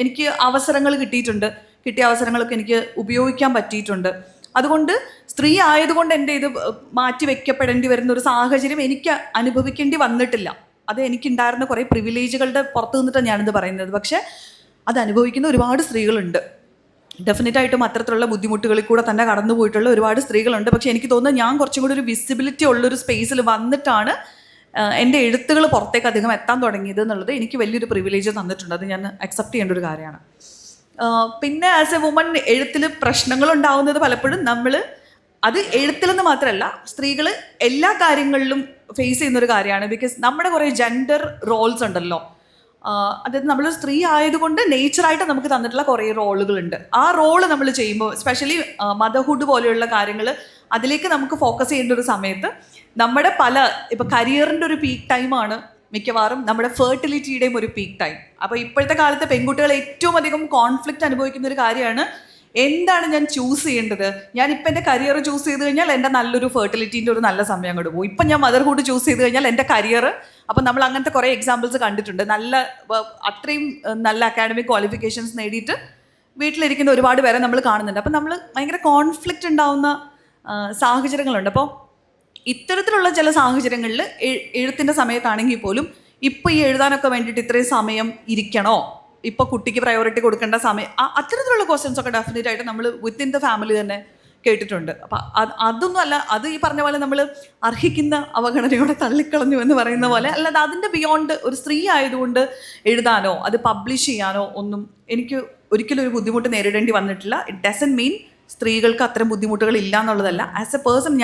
എനിക്ക് അവസരങ്ങൾ കിട്ടിയിട്ടുണ്ട്, കിട്ടിയ അവസരങ്ങളൊക്കെ എനിക്ക് ഉപയോഗിക്കാൻ പറ്റിയിട്ടുണ്ട്. അതുകൊണ്ട് സ്ത്രീ ആയതുകൊണ്ട് എൻ്റെ ഇത് മാറ്റി വെക്കപ്പെടേണ്ടി വരുന്ന ഒരു സാഹചര്യം എനിക്ക് അനുഭവിക്കേണ്ടി വന്നിട്ടില്ല. അത് എനിക്കുണ്ടായിരുന്ന കുറേ പ്രിവിലേജുകളുടെ പുറത്ത് നിന്നിട്ടാണ് ഞാനിത് പറയുന്നത്. പക്ഷേ അത് അനുഭവിക്കുന്ന ഒരുപാട് സ്ത്രീകളുണ്ട്. ഡെഫിനറ്റായിട്ടും അത്തരത്തിലുള്ള ബുദ്ധിമുട്ടുകളിൽ കൂടെ തന്നെ കടന്നു പോയിട്ടുള്ള ഒരുപാട് സ്ത്രീകളുണ്ട്. പക്ഷേ എനിക്ക് തോന്നുന്നത് ഞാൻ കുറച്ചും കൂടി ഒരു വിസിബിലിറ്റി ഉള്ളൊരു സ്പേസിൽ വന്നിട്ടാണ് എൻ്റെ എഴുത്തുകൾ പുറത്തേക്ക് അധികം എത്താൻ തുടങ്ങിയത് എന്നുള്ളത് എനിക്ക് വലിയൊരു പ്രിവിലേജ് തന്നിട്ടുണ്ട്. അത് ഞാൻ അക്സെപ്റ്റ് ചെയ്യേണ്ട ഒരു കാര്യമാണ്. പിന്നെ ആസ് എ വുമൺ എഴുത്തിൽ പ്രശ്നങ്ങളുണ്ടാവുന്നത് പലപ്പോഴും നമ്മൾ അത് എഴുത്തിലെന്ന് മാത്രമല്ല, സ്ത്രീകൾ എല്ലാ കാര്യങ്ങളിലും ഫേസ് ചെയ്യുന്നൊരു കാര്യമാണ്. ബിക്കോസ് നമ്മുടെ കുറേ ജെൻഡർ റോൾസ് ഉണ്ടല്ലോ. അതായത് നമ്മൾ സ്ത്രീ ആയതുകൊണ്ട് നേച്ചറായിട്ട് നമുക്ക് തന്നിട്ടുള്ള കുറേ റോളുകളുണ്ട്. ആ റോള് നമ്മൾ ചെയ്യുമ്പോൾ, എസ്പെഷ്യലി മദർഹുഡ് പോലെയുള്ള കാര്യങ്ങൾ, അതിലേക്ക് നമുക്ക് ഫോക്കസ് ചെയ്യേണ്ട ഒരു സമയത്ത് നമ്മുടെ ഇപ്പോൾ കരിയറിൻ്റെ ഒരു പീക്ക് ടൈമാണ് മിക്കവാറും നമ്മുടെ ഫെർട്ടിലിറ്റിയുടെയും ഒരു പീക്ക് ടൈം. അപ്പോൾ ഇപ്പോഴത്തെ കാലത്തെ പെൺകുട്ടികൾ ഏറ്റവും അധികം കോൺഫ്ലിക്റ്റ് അനുഭവിക്കുന്ന ഒരു കാര്യമാണ്, എന്താണ് ഞാൻ ചൂസ് ചെയ്യേണ്ടത്? ഞാനിപ്പോൾ എൻ്റെ കരിയർ ചൂസ് ചെയ്ത് കഴിഞ്ഞാൽ എൻ്റെ നല്ലൊരു ഫെർട്ടിലിറ്റീൻ്റെ ഒരു നല്ല സമയം അങ്ങോട്ട് പോകും. ഇപ്പം ഞാൻ മദർഹുഡ് ചൂസ് ചെയ്ത് കഴിഞ്ഞാൽ എൻ്റെ കരിയർ, അപ്പം നമ്മൾ അങ്ങനത്തെ കുറേ എക്സാമ്പിൾസ് കണ്ടിട്ടുണ്ട്. അത്രയും നല്ല അക്കാഡമിക് ക്വാളിഫിക്കേഷൻസ് നേടിയിട്ട് വീട്ടിലിരിക്കുന്ന ഒരുപാട് പേരെ നമ്മൾ കാണുന്നുണ്ട്. അപ്പം നമ്മൾ ഭയങ്കര കോൺഫ്ലിക്റ്റ് ഉണ്ടാവുന്ന സാഹചര്യങ്ങളുണ്ട്. അപ്പോൾ ഇത്തരത്തിലുള്ള ചില സാഹചര്യങ്ങളിൽ എഴുത്തിൻ്റെ സമയത്താണെങ്കിൽ പോലും ഇപ്പോൾ ഈ എഴുതാനൊക്കെ വേണ്ടിയിട്ട് ഇത്രയും സമയം ഇരിക്കണോ, ഇപ്പോൾ കുട്ടിക്ക് പ്രയോറിറ്റി കൊടുക്കേണ്ട സമയം, അത്തരത്തിലുള്ള ക്വസ്റ്റ്യൻസ് ഒക്കെ ഡെഫിനറ്റ് ആയിട്ട് നമ്മൾ വിത്തിൻ ദ ഫാമിലി തന്നെ കേട്ടിട്ടുണ്ട്. അപ്പം അതൊന്നും അല്ല, അത് ഈ പറഞ്ഞ പോലെ നമ്മൾ അർഹിക്കുന്ന അവഗണനയോടെ തള്ളിക്കളഞ്ഞു എന്ന് പറയുന്ന പോലെ, അല്ലാതെ അതിൻ്റെ ബിയോണ്ട് ഒരു സ്ത്രീ ആയതുകൊണ്ട് എഴുതാനോ അത് പബ്ലിഷ് ചെയ്യാനോ ഒന്നും എനിക്ക് ഒരിക്കലും ഒരു ബുദ്ധിമുട്ട് നേരിടേണ്ടി വന്നിട്ടില്ല. ഇറ്റ് ഡസൻറ്റ് മീൻ സ്ത്രീകൾക്ക് അത്തരം ബുദ്ധിമുട്ടുകൾ ഇല്ല എന്നുള്ളതല്ല. ആസ് എ പേഴ്സൺ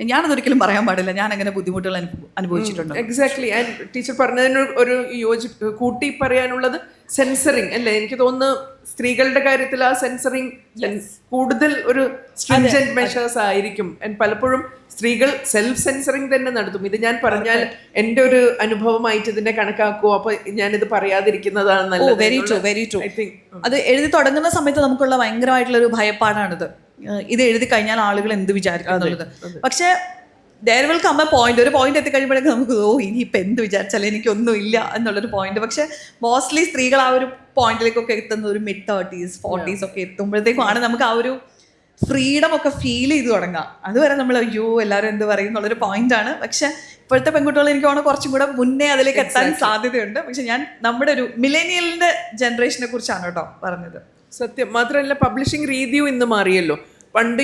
ഞാനതൊരിക്കലും പറയാൻ പാടില്ല, ഞാൻ അങ്ങനെ ബുദ്ധിമുട്ടുകൾ അനുഭവിച്ചിട്ടുണ്ട്.
എക്സാക്ട്ലി. ആൻഡ് ടീച്ചർ പറഞ്ഞതിന് ഒരു കൂട്ടി പറയാനുള്ളത് സെൻസറിങ് അല്ലേ? എനിക്ക് തോന്നുന്നു സ്ത്രീകളുടെ കാര്യത്തിൽ ആ സെൻസറിങ് കൂടുതൽ ഒരു സ്ട്രിഞ്ചന്റ് മെഷേഴ്സ് ആയിരിക്കും. പലപ്പോഴും സ്ത്രീകൾ സെൽഫ് സെൻസറിങ് തന്നെ നടത്തും. ഇത് ഞാൻ പറഞ്ഞാൽ എൻ്റെ ഒരു അനുഭവമായിട്ട് ഇതിനെ കണക്കാക്കുമോ, അപ്പൊ ഞാനിത് പറയാതിരിക്കുന്നതാണ് നല്ലത്.
Very true, very true. അത് എഴുതി തുടങ്ങുന്ന സമയത്ത് നമുക്കുള്ള ഭയങ്കരമായിട്ടുള്ള ഒരു ഭയപ്പാടാണിത്. ഇത് എഴുതി കഴിഞ്ഞാൽ ആളുകൾ എന്ത് വിചാരിക്കും എന്നുള്ളത്. പക്ഷെ there will come a point, ഒരു പോയിന്റ് എത്തിക്കഴിയുമ്പോഴേക്കും നമുക്ക് ഇനിയിപ്പോൾ എന്ത് വിചാരിച്ചാലും എനിക്കൊന്നും ഇല്ല എന്നുള്ളൊരു പോയിന്റ്. പക്ഷെ മോസ്റ്റ്ലി സ്ത്രീകൾ ആ ഒരു പോയിന്റിലേക്കൊക്കെ എത്തുന്നത് ഒരു mid-30s 40s ഒക്കെ എത്തുമ്പോഴത്തേക്കുമാണ് നമുക്ക് ആ ഒരു ഫ്രീഡം ഒക്കെ ഫീൽ ചെയ്ത് തുടങ്ങാം. അതുവരെ നമ്മൾ അയ്യോ എല്ലാവരും എന്ത് പറയും എന്നുള്ളൊരു പോയിന്റാണ്. പക്ഷെ ഇപ്പോഴത്തെ പെൺകുട്ടികൾ എനിക്ക് തോന്നുന്നു കുറച്ചും കൂടെ മുന്നേ അതിലേക്ക് എത്താൻ സാധ്യതയുണ്ട്. പക്ഷെ ഞാൻ നമ്മുടെ ഒരു മിലേനിയലിന്റെ ജനറേഷനെ കുറിച്ചാണ് കേട്ടോ പറഞ്ഞത്.
സത്യം. മാത്രമല്ല പബ്ലിഷിംഗ് രീതിയും ഇന്ന് മാറിയല്ലോ. പണ്ട്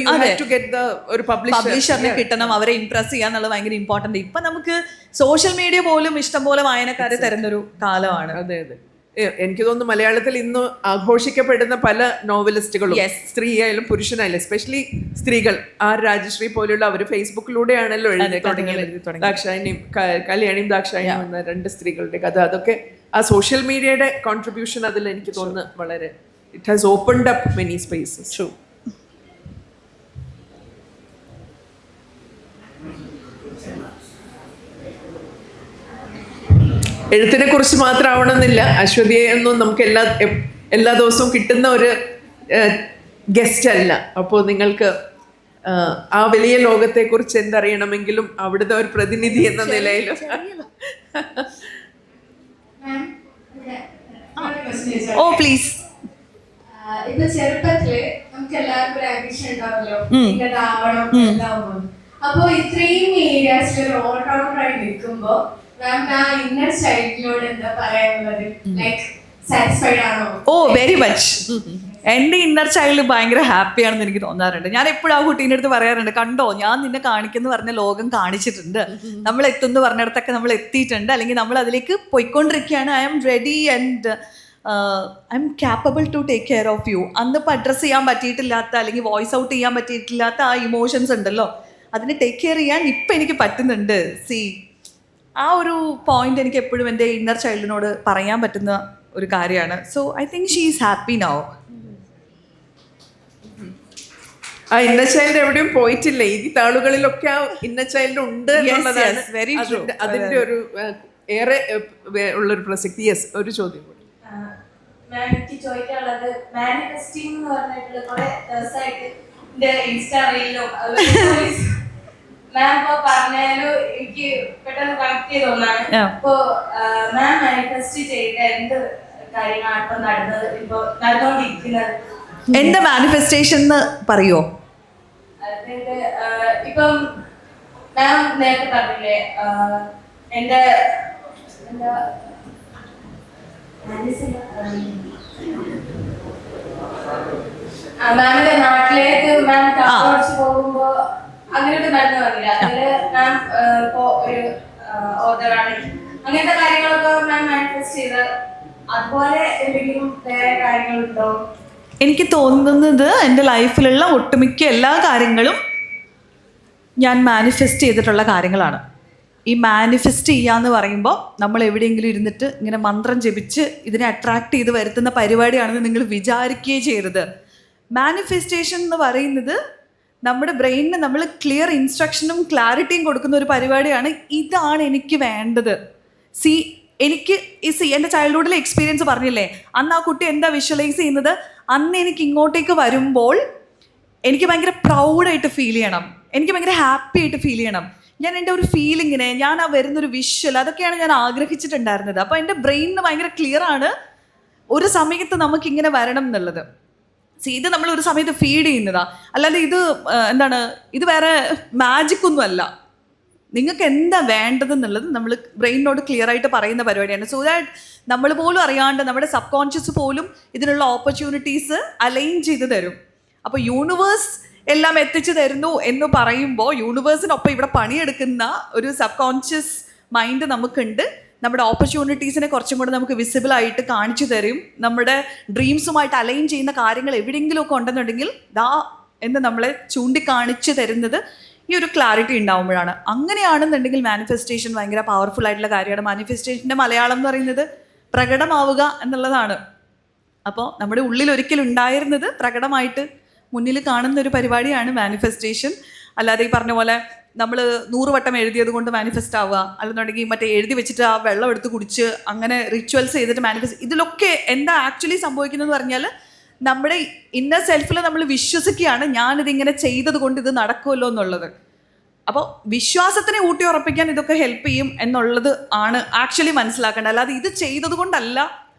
ഒരു
പബ്ലിഷറിനെ കിട്ടണം, അവരെ ഇംപ്രസ് ചെയ്യുക എന്നുള്ളത് ഭയങ്കര ഇമ്പോർട്ടന്റ്. ഇപ്പൊ നമുക്ക് സോഷ്യൽ മീഡിയ പോലും ഇഷ്ടംപോലെ വായനക്കാരെ തരുന്നൊരു കാലമാണ്.
അതെ അതെ. എനിക്ക് തോന്നുന്നു മലയാളത്തിൽ ഇന്ന് ആഘോഷിക്കപ്പെടുന്ന പല നോവലിസ്റ്റുകളും സ്ത്രീയായാലും പുരുഷനായാലും എസ്പെഷ്യലി സ്ത്രീകൾ, ആർ രാജശ്രീ പോലുള്ള അവർ ഫേസ്ബുക്കിലൂടെയാണല്ലോ എഴുതി തുടങ്ങിയത്. ദാക്ഷായണിയും കല്യാണിയും ദാക്ഷായണിയും എന്ന 2 സ്ത്രീകളുടെ കഥ, അതൊക്കെ ആ സോഷ്യൽ മീഡിയയുടെ കോൺട്രിബ്യൂഷൻ അതിൽ എനിക്ക് തോന്നുന്നു വളരെ it has opened up many spaces.
True.
എഴുത്തിനെ കുറിച്ച് മാത്രമാവണമെന്നില്ല, അശ്വതിയെ ഒന്നും നമുക്ക് എല്ലാ ദിവസവും കിട്ടുന്ന ഒരു ഗസ്റ്റ് അല്ല. അപ്പോൾ നിങ്ങൾക്ക് ആ വലിയ ലോകത്തെക്കുറിച്ച് എന്തറിയണമെങ്കിലും അവിടുത്തെ ഒരു പ്രതിനിധി എന്ന നിലയിലും
ഓ പ്ലീസ്.
ഇപ്പൊ ചെറുപ്പത്തില് നമുക്ക് എല്ലാവർക്കും ഒരു ആംബിഷൻ ഉണ്ടാവല്ലോ, ഇങ്ങോട്ടാവണം എന്താവുമ്പോൾ. അപ്പൊ ഇത്രയും ഏരിയാസിൽ ഒരു ഓൾറൗണ്ടർ ആയി നിൽക്കുമ്പോ ഇന്നർ ചൈൽഡിനോട് എന്താ പറയാനുള്ളത്? ലൈക്ക് സാറ്റിസ്ഫൈഡ് ആണോ?
ഓ വെരി മച്ച്. എൻ്റെ ഇന്നർ ചൈൽഡ് ഭയങ്കര ഹാപ്പിയാണെന്ന് എനിക്ക് തോന്നാറുണ്ട്. ഞാൻ എപ്പോഴും ആ കുട്ടീൻ്റെ അടുത്ത് പറയാറുണ്ട്, കണ്ടോ ഞാൻ നിന്നെ കാണിക്കുന്ന പറഞ്ഞ ലോകം കാണിച്ചിട്ടുണ്ട്, നമ്മൾ എത്തുന്നു പറഞ്ഞിടത്തൊക്കെ നമ്മൾ എത്തിയിട്ടുണ്ട്, അല്ലെങ്കിൽ നമ്മൾ അതിലേക്ക് പോയിക്കൊണ്ടിരിക്കുകയാണ്. I am ready and I am capable to take care of you. അന്നിപ്പോൾ അഡ്രസ്സ് ചെയ്യാൻ പറ്റിയിട്ടില്ലാത്ത അല്ലെങ്കിൽ വോയിസ് ഔട്ട് ചെയ്യാൻ പറ്റിയിട്ടില്ലാത്ത ആ ഇമോഷൻസ് ഉണ്ടല്ലോ, അതിനെ ടേക്ക് കെയർ ചെയ്യാൻ ഇപ്പം എനിക്ക് പറ്റുന്നുണ്ട്. ആ ഒരു പോയിന്റ് എനിക്ക് എപ്പോഴും എൻ്റെ ഇന്നർ ചൈൽഡിനോട് പറയാൻ പറ്റുന്ന ഒരു കാര്യമാണ്. So I think she is happy now.
ആ ഇന്നർ ചൈൽഡ് എവിടെയും പോയിട്ടില്ല. ഈ താളുകളിലൊക്കെ ആ ഇന്നർ ചൈൽഡ് ഉണ്ട് എന്നുള്ളതാണ് അതിന്റെ ഒരു ഏറെ ഉള്ളൊരു പ്രസക്തി. യെസ്, ഒരു ചോദ്യം കൂടി
എനിക്ക് ചോദിക്കാനുള്ളത്, മാനിഫെസ്റ്റിംഗ് എന്ന് പറഞ്ഞിട്ടുള്ള കുറെ ദിവസമായിട്ട് എന്റെ ഇൻസ്റ്റാ റീലിലും മാം ഇപ്പൊ പറഞ്ഞാലും എനിക്ക് പെട്ടെന്ന് കണക്ട് ചെയ്ത് ഒന്നാണ്. ഇപ്പൊ മാം മാനിഫെസ്റ്റ് ചെയ്ത എന്ത് കാര്യങ്ങളാണ് ഇപ്പൊ നടന്നത്, ഇപ്പൊ നടന്നുകൊണ്ടിരിക്കുന്നത്?
എന്താ മാനിഫെസ്റ്റേഷൻ എന്ന് പറയുമോ?
അതായത് ഇപ്പം മാം നേരത്തെ പറഞ്ഞില്ലേ എന്റെ എന്താ മാമിന്റെ നാട്ടിലേക്ക് മാം താമസിച്ച് പോകുമ്പോ അങ്ങനെയൊക്കെ നടന്നു വന്നില്ല. അതില് മാം ഇപ്പോ ഒരു ഓർഡറാണ്, അങ്ങനത്തെ കാര്യങ്ങളൊക്കെ മാം മാനിഫെസ്റ്റ് ചെയ്ത് അതുപോലെ എന്തെങ്കിലും വേറെ കാര്യങ്ങളുണ്ടോ?
എനിക്ക് തോന്നുന്നത് എൻ്റെ ലൈഫിലുള്ള ഒട്ടുമിക്ക എല്ലാ കാര്യങ്ങളും ഞാൻ മാനിഫെസ്റ്റ് ചെയ്തിട്ടുള്ള കാര്യങ്ങളാണ്. ഈ മാനിഫെസ്റ്റ് ചെയ്യാന്ന് പറയുമ്പോൾ നമ്മൾ എവിടെയെങ്കിലും ഇരുന്നിട്ട് ഇങ്ങനെ മന്ത്രം ജപിച്ച് ഇതിനെ അട്രാക്ട് ചെയ്ത് വരുത്തുന്ന പരിപാടിയാണെന്ന് നിങ്ങൾ വിചാരിക്കുകയേ ചെയ്യരുത്. മാനിഫെസ്റ്റേഷൻ എന്ന് പറയുന്നത് നമ്മുടെ ബ്രെയിനിന് നമ്മൾ ക്ലിയർ ഇൻസ്ട്രക്ഷനും ക്ലാരിറ്റിയും കൊടുക്കുന്ന ഒരു പരിപാടിയാണ്. ഇതാണ് എനിക്ക് വേണ്ടത്. എനിക്ക് എൻ്റെ ചൈൽഡ്ഹുഡിലെ എക്സ്പീരിയൻസ് പറഞ്ഞില്ലേ, അന്ന് ആ കുട്ടി എന്താ വിഷ്വലൈസ് ചെയ്യുന്നത്, അന്ന് എനിക്ക് ഇങ്ങോട്ടേക്ക് വരുമ്പോൾ എനിക്ക് ഭയങ്കര പ്രൗഡായിട്ട് ഫീൽ ചെയ്യണം, എനിക്ക് ഭയങ്കര ഹാപ്പി ആയിട്ട് ഫീൽ ചെയ്യണം. ഞാൻ എൻ്റെ ഒരു ഫീലിങ്ങിനെ, ഞാൻ ആ വരുന്നൊരു വിഷ്വൽ, അതൊക്കെയാണ് ഞാൻ ആഗ്രഹിച്ചിട്ടുണ്ടായിരുന്നത്. അപ്പോൾ എൻ്റെ ബ്രെയിനിന് ഭയങ്കര ക്ലിയർ ആണ് ഒരു സമയത്ത് നമുക്കിങ്ങനെ വരണം എന്നുള്ളത്. ഇത് നമ്മൾ ഒരു സമയത്ത് ഫീഡ് ചെയ്യുന്നതാ, അല്ലാതെ ഇത് വേറെ മാജിക് ഒന്നും അല്ല. നിങ്ങൾക്ക് എന്താ വേണ്ടതെന്നുള്ളത് നമ്മൾ ബ്രെയിനിനോട് ക്ലിയർ ആയിട്ട് പറയുന്ന പരിപാടിയാണ്. സോ ദാറ്റ് നമ്മൾ പോലും അറിയാണ്ട് നമ്മുടെ സബ് കോൺഷ്യസ് പോലും ഇതിനുള്ള ഓപ്പർച്യൂണിറ്റീസ് അലൈൻ ചെയ്ത് തരും. അപ്പോൾ യൂണിവേഴ്സ് എല്ലാം എത്തിച്ചു തരുന്നു എന്ന് പറയുമ്പോൾ യൂണിവേഴ്സിനൊപ്പം ഇവിടെ പണിയെടുക്കുന്ന ഒരു സബ് കോൺഷ്യസ് മൈൻഡ് നമുക്കുണ്ട്. നമ്മുടെ ഓപ്പർച്യൂണിറ്റീസിനെ കുറച്ചും കൂടെ നമുക്ക് വിസിബിൾ ആയിട്ട് കാണിച്ചു തരും. നമ്മുടെ ഡ്രീംസുമായിട്ട് അലൈൻ ചെയ്യുന്ന കാര്യങ്ങൾ എവിടെയെങ്കിലുമൊക്കെ ഉണ്ടെന്നുണ്ടെങ്കിൽ ദാ എന്ന് നമ്മളെ ചൂണ്ടിക്കാണിച്ചു തരുന്നത് ഈ ഒരു ക്ലാരിറ്റി ഉണ്ടാകുമ്പോഴാണ്. അങ്ങനെയാണെന്നുണ്ടെങ്കിൽ മാനിഫെസ്റ്റേഷൻ ഭയങ്കര പവർഫുൾ ആയിട്ടുള്ള കാര്യമാണ്. മാനിഫെസ്റ്റേഷൻ്റെ മലയാളം എന്ന് പറയുന്നത് പ്രകടമാവുക എന്നുള്ളതാണ്. അപ്പോൾ നമ്മുടെ ഉള്ളിൽ ഒരിക്കലും ഉണ്ടായിരുന്നത് പ്രകടമായിട്ട് മുന്നിൽ കാണുന്ന ഒരു പരിപാടിയാണ് മാനിഫെസ്റ്റേഷൻ. അല്ലാതെ ഈ പറഞ്ഞ പോലെ നമ്മൾ 100 വട്ടം എഴുതിയത് കൊണ്ട് മാനിഫെസ്റ്റ് ആവുക, അല്ലെന്നുണ്ടെങ്കിൽ മറ്റേ എഴുതി വെച്ചിട്ട് ആ വെള്ളം എടുത്ത് കുടിച്ച് അങ്ങനെ റിച്വൽസ് ചെയ്തിട്ട് മാനിഫെസ്റ്റ്, ഇതിലൊക്കെ എന്താ ആക്ച്വലി സംഭവിക്കുന്നതെന്ന് പറഞ്ഞാൽ നമ്മുടെ ഇന്നർ സെൽഫിൽ നമ്മൾ വിശ്വസിക്കുകയാണ് ഞാനിതിങ്ങനെ ചെയ്തത് കൊണ്ട് ഇത് നടക്കുമല്ലോ എന്നുള്ളത്. അപ്പോൾ വിശ്വാസത്തിനെ ഊട്ടി ഉറപ്പിക്കാൻ ഇതൊക്കെ ഹെൽപ്പ് ചെയ്യും എന്നുള്ളത് ആണ് ആക്ച്വലി മനസ്സിലാക്കേണ്ടത്. അല്ലാതെ ഇത് ചെയ്തത് കൊണ്ടല്ല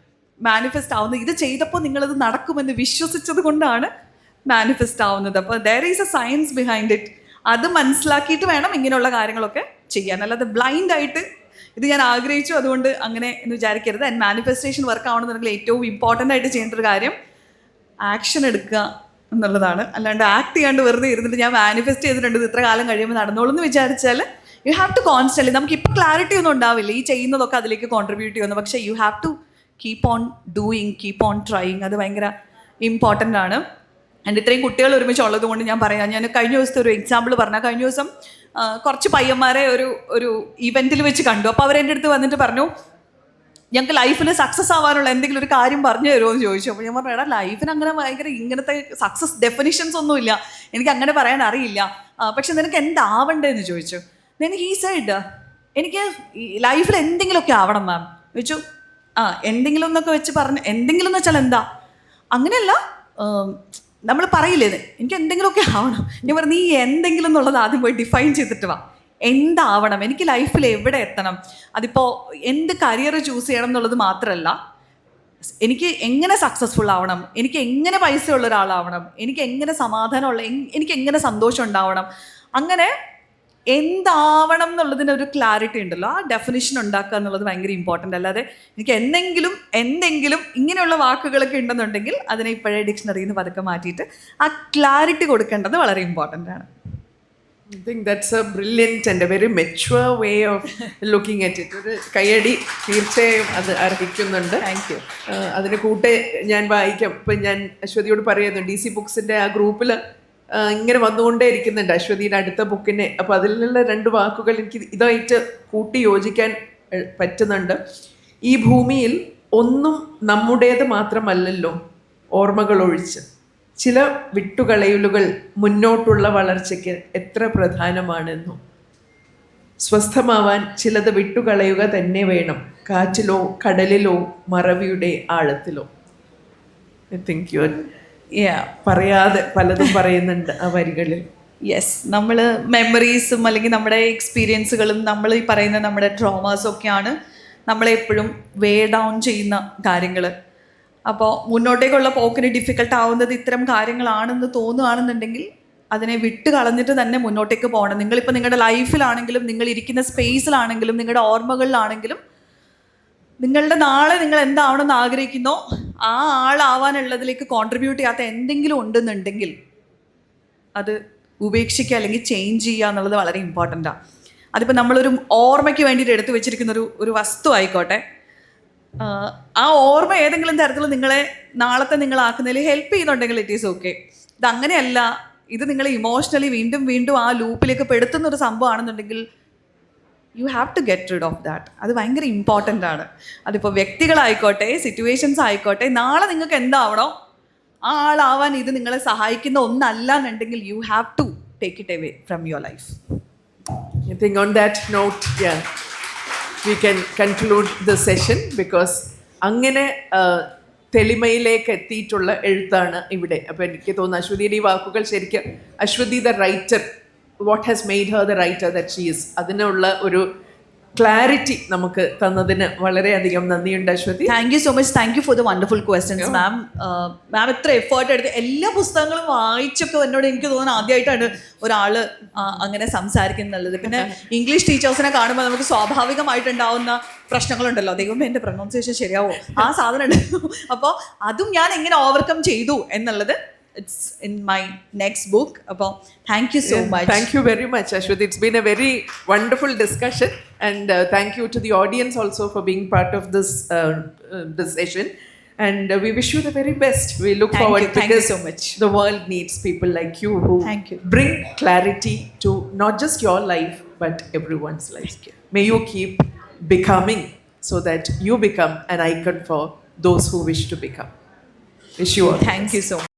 മാനിഫെസ്റ്റ് ആവുന്നത്, ഇത് ചെയ്തപ്പോൾ നിങ്ങളത് നടക്കുമെന്ന് വിശ്വസിച്ചത് കൊണ്ടാണ് മാനിഫെസ്റ്റ് ആവുന്നത്. അപ്പോൾ there is A science behind it. അത് മനസ്സിലാക്കിയിട്ട് വേണം ഇങ്ങനെയുള്ള കാര്യങ്ങളൊക്കെ ചെയ്യാൻ. അല്ലാതെ ബ്ലൈൻഡ് ആയിട്ട് ഇത് ഞാൻ ആഗ്രഹിച്ചു അതുകൊണ്ട് അങ്ങനെ എന്ന് വിചാരിക്കരുത്. ആൻഡ് മാനിഫെസ്റ്റേഷൻ വർക്ക് ആവണമെന്നുണ്ടെങ്കിൽ ഏറ്റവും ഇമ്പോർട്ടൻ്റ് ആയിട്ട് ചെയ്യേണ്ട ഒരു കാര്യം ആക്ഷൻ എടുക്കുക എന്നുള്ളതാണ്. അല്ലാണ്ട് ആക്ട് ചെയ്യാണ്ട് വെറുതെ ഇരുന്നിട്ട് ഞാൻ മാനിഫെസ്റ്റ് ചെയ്തിട്ടുണ്ട് ഇത് ഇത്ര കാലം കഴിയുമ്പോൾ നടന്നോളൂ എന്ന് വിചാരിച്ചാൽ യു ഹാവ് ടു കോൺസ്റ്റൻ്റ്ലി, നമുക്കിപ്പോൾ ക്ലാരിറ്റി ഒന്നും ഉണ്ടാവില്ല ഈ ചെയ്യുന്നതൊക്കെ അതിലേക്ക് കോൺട്രിബ്യൂട്ട് ചെയ്യുന്നു, പക്ഷേ you have to keep on doing, keep on trying. അത് ഭയങ്കര ഇമ്പോർട്ടൻ്റ് ആണ്. ആൻഡ് ഇത്രയും കുട്ടികൾ ഒരുമിച്ചുള്ളത് കൊണ്ട് ഞാൻ പറയാം, ഞാൻ കഴിഞ്ഞ ദിവസത്തെ ഒരു എക്സാമ്പിൾ പറഞ്ഞാൽ, കഴിഞ്ഞ ദിവസം കുറച്ച് പയ്യന്മാരെ ഒരു ഇവൻറ്റിൽ വെച്ച് കണ്ടു. അപ്പോൾ അവരെൻ്റെ അടുത്ത് വന്നിട്ട് പറഞ്ഞു, ഞങ്ങൾക്ക് ലൈഫിൽ സക്സസ് ആവാനുള്ള എന്തെങ്കിലും ഒരു കാര്യം പറഞ്ഞു തരുമോ എന്ന് ചോദിച്ചു. അപ്പോൾ ഞാൻ പറഞ്ഞു, എടാ ലൈഫിന് അങ്ങനെ ഭയങ്കര ഇങ്ങനത്തെ സക്സസ് ഡെഫിനിഷൻസ് ഒന്നുമില്ല, എനിക്ക് അങ്ങനെ പറയാൻ അറിയില്ല, പക്ഷെ നിനക്ക് എന്താവണ്ടേന്ന് ചോദിച്ചു. ദെൻ ഹീ സെഡ്, എനിക്ക് ലൈഫിൽ എന്തെങ്കിലുമൊക്കെ ആവണം മാം. ചോദിച്ചു, എന്തെങ്കിലും എന്നൊക്കെ വെച്ച് പറഞ്ഞു, എന്തെങ്കിലും എന്ന് വെച്ചാൽ എന്താ? അങ്ങനെയല്ല, നമ്മൾ പറയില്ലേ എനിക്ക് എന്തെങ്കിലുമൊക്കെ ആവണം. ഞാൻ പറഞ്ഞു, നീ എന്തെങ്കിലും എന്നുള്ളത് ആദ്യം പോയി ഡിഫൈൻ ചെയ്തിട്ട് വാ. എന്താവണം, എനിക്ക് ലൈഫിൽ എവിടെ എത്തണം, അതിപ്പോൾ എന്ത് കരിയർ ചൂസ് ചെയ്യണം എന്നുള്ളത് മാത്രമല്ല, എനിക്ക് എങ്ങനെ സക്സസ്ഫുൾ ആവണം, എനിക്ക് എങ്ങനെ പൈസ ഉള്ള ഒരാളാവണം, എനിക്ക് എങ്ങനെ സമാധാനമുള്ള, എനിക്ക് എങ്ങനെ സന്തോഷം ഉണ്ടാവണം, അങ്ങനെ എന്താവണം എന്നുള്ളതിനൊരു ക്ലാരിറ്റി ഉണ്ടല്ലോ, ആ ഡെഫിനിഷൻ ഉണ്ടാക്കുക എന്നുള്ളത് ഭയങ്കര ഇമ്പോർട്ടൻ്റ്. അല്ലാതെ എനിക്ക് എന്തെങ്കിലും ഇങ്ങനെയുള്ള വാക്കുകളൊക്കെ ഉണ്ടെന്നുണ്ടെങ്കിൽ അതിനെ ഇപ്പോഴേ ഡിക്ഷണറിയിൽ നിന്ന് പതുക്കെ മാറ്റിയിട്ട് ആ ക്ലാരിറ്റി കൊടുക്കേണ്ടത് വളരെ ഇമ്പോർട്ടൻ്റ് ആണ്.
I think that's a brilliant and a very mature way of looking at it. ഒരു കയ്യടി തീർച്ചയായും അത് അർഹിക്കുന്നുണ്ട്.
Thank you.
അതിന് കൂട്ടെ ഞാൻ വായിക്കാം. ഇപ്പം ഞാൻ അശ്വതിയോട് പറയുന്നു, DC ബുക്സിൻ്റെ ആ ഗ്രൂപ്പിൽ ഇങ്ങനെ വന്നുകൊണ്ടേ ഇരിക്കുന്നുണ്ട് അശ്വതിയുടെ അടുത്ത ബുക്കിനെ. അപ്പോൾ അതിലുള്ള 2 വാക്കുകൾ എനിക്ക് ഇതായിട്ട് കൂട്ടി യോജിക്കാൻ പറ്റുന്നുണ്ട്. ഈ ഭൂമിയിൽ ഒന്നും നമ്മുടേത് മാത്രമല്ലല്ലോ, ഓർമ്മകൾ ഒഴിച്ച് ചില വിട്ടുകളയലുകൾ മുന്നോട്ടുള്ള വളർച്ചയ്ക്ക് എത്ര പ്രധാനമാണെന്നും, സ്വസ്ഥമാവാൻ ചിലത് വിട്ടുകളയുക തന്നെ വേണം, കാറ്റിലോ കടലിലോ മറവിയുടെ ആഴത്തിലോ. ഐ തിങ്ക് യു പറയാതെ പലതും പറയുന്നുണ്ട് ആ വരികളിൽ.
യെസ്, നമ്മൾ മെമ്മറീസും അല്ലെങ്കിൽ നമ്മുടെ എക്സ്പീരിയൻസുകളും നമ്മൾ ഈ പറയുന്ന നമ്മുടെ ട്രോമാസും ഒക്കെയാണ് നമ്മളെ എപ്പോഴും വേ ഡൗൺ ചെയ്യുന്ന കാര്യങ്ങൾ. അപ്പോൾ മുന്നോട്ടേക്കുള്ള പോക്കിന് ഡിഫിക്കൽട്ട് ആവുന്നത് ഇത്തരം കാര്യങ്ങളാണെന്ന് തോന്നുകയാണെന്നുണ്ടെങ്കിൽ അതിനെ വിട്ട് കളഞ്ഞിട്ട് തന്നെ മുന്നോട്ടേക്ക് പോകണം. നിങ്ങളിപ്പോൾ നിങ്ങളുടെ ലൈഫിലാണെങ്കിലും നിങ്ങൾ ഇരിക്കുന്ന സ്പേസിലാണെങ്കിലും നിങ്ങളുടെ ഓർമ്മകളിലാണെങ്കിലും നിങ്ങളുടെ നാളെ നിങ്ങൾ എന്താവണമെന്ന് ആഗ്രഹിക്കുന്നോ ആ ആളാവാനുള്ളതിലേക്ക് കോൺട്രിബ്യൂട്ട് ചെയ്യാത്ത എന്തെങ്കിലും ഉണ്ടെന്നുണ്ടെങ്കിൽ അത് ഉപേക്ഷിക്കുക അല്ലെങ്കിൽ ചേഞ്ച് ചെയ്യുക എന്നുള്ളത് വളരെ ഇമ്പോർട്ടൻ്റാണ്. അതിപ്പോൾ നമ്മളൊരു ഓർമ്മയ്ക്ക് വേണ്ടിയിട്ട് എടുത്തു വെച്ചിരിക്കുന്ന ഒരു വസ്തു ആയിക്കോട്ടെ, ആ ഓർമ്മ ഏതെങ്കിലും തരത്തിൽ നിങ്ങളെ നാളത്തെ നിങ്ങളാക്കുന്നതിൽ ഹെൽപ്പ് ചെയ്യുന്നുണ്ടെങ്കിൽ ഇറ്റ് ഈസ് ഓക്കെ. ഇതങ്ങനെയല്ല, ഇത് നിങ്ങളെ ഇമോഷണലി വീണ്ടും വീണ്ടും ആ ലൂപ്പിലേക്ക് പെടുത്തുന്ന ഒരു സംഭവമാണെന്നുണ്ടെങ്കിൽ you have to get rid of that. അത് ഭയങ്കര ഇമ്പോർട്ടൻ്റ് ആണ്. അതിപ്പോൾ വ്യക്തികളായിക്കോട്ടെ, സിറ്റുവേഷൻസ് ആയിക്കോട്ടെ, നാളെ നിങ്ങൾക്ക് എന്താവണോ ആ ആളാവാൻ ഇത് നിങ്ങളെ സഹായിക്കുന്ന ഒന്നല്ല എന്നുണ്ടെങ്കിൽ you have to take it away from your life.
I think on that note, we can conclude the session because അങ്ങനെ തെളിമയിലേക്ക് എത്തിയിട്ടുള്ള എഴുത്താണ് ഇവിടെ. അപ്പോൾ എനിക്ക് തോന്നുന്നു അശ്വതിയുടെ ഈ വാക്കുകൾ ശരിക്കും Aswathy the writer, what has made her the writer that she is, അതിനുള്ള ഒരു ക്ലാരിറ്റി നമുക്ക് തന്നതിന് വളരെയധികം നന്ദിയുണ്ട് Aswathy.
Thank you so much. Thank you for the wonderful questions ma'am. Ma'am എത്ര എഫേർട്ട് എടുത്ത് എല്ലാ പുസ്തകങ്ങളും വായിച്ചൊക്കെ എന്നോട് എനിക്ക് തോന്നുന്നു ആദ്യമായിട്ടാണ് ഒരാൾ അങ്ങനെ സംസാരിക്കുന്നുള്ളത്. പിന്നെ ഇംഗ്ലീഷ് ടീച്ചേഴ്സിനെ കാണുമ്പോൾ നമുക്ക് സ്വാഭാവികമായിട്ടുണ്ടാവുന്ന പ്രശ്നങ്ങളുണ്ടല്ലോ, ദൈവമേ എൻ്റെ പ്രൊനൗൺസിയേഷൻ ശരിയാവോ, ആ സാധനം ഉണ്ടല്ലോ. അപ്പോൾ അതും ഞാൻ എങ്ങനെ ഓവർകം ചെയ്തു എന്നുള്ളത് it's in my next book. Thank you so much.
Thank you very much, Ashwathi. It's been a very wonderful discussion, and thank you to the audience also for being part of this session. And we wish you the very best. We look forward.
Thank you so much.
The world needs people like you who bring clarity to not just your life but everyone's life. May you keep becoming so that you become an icon for those who wish to become. Wish you all.
Thank you so much.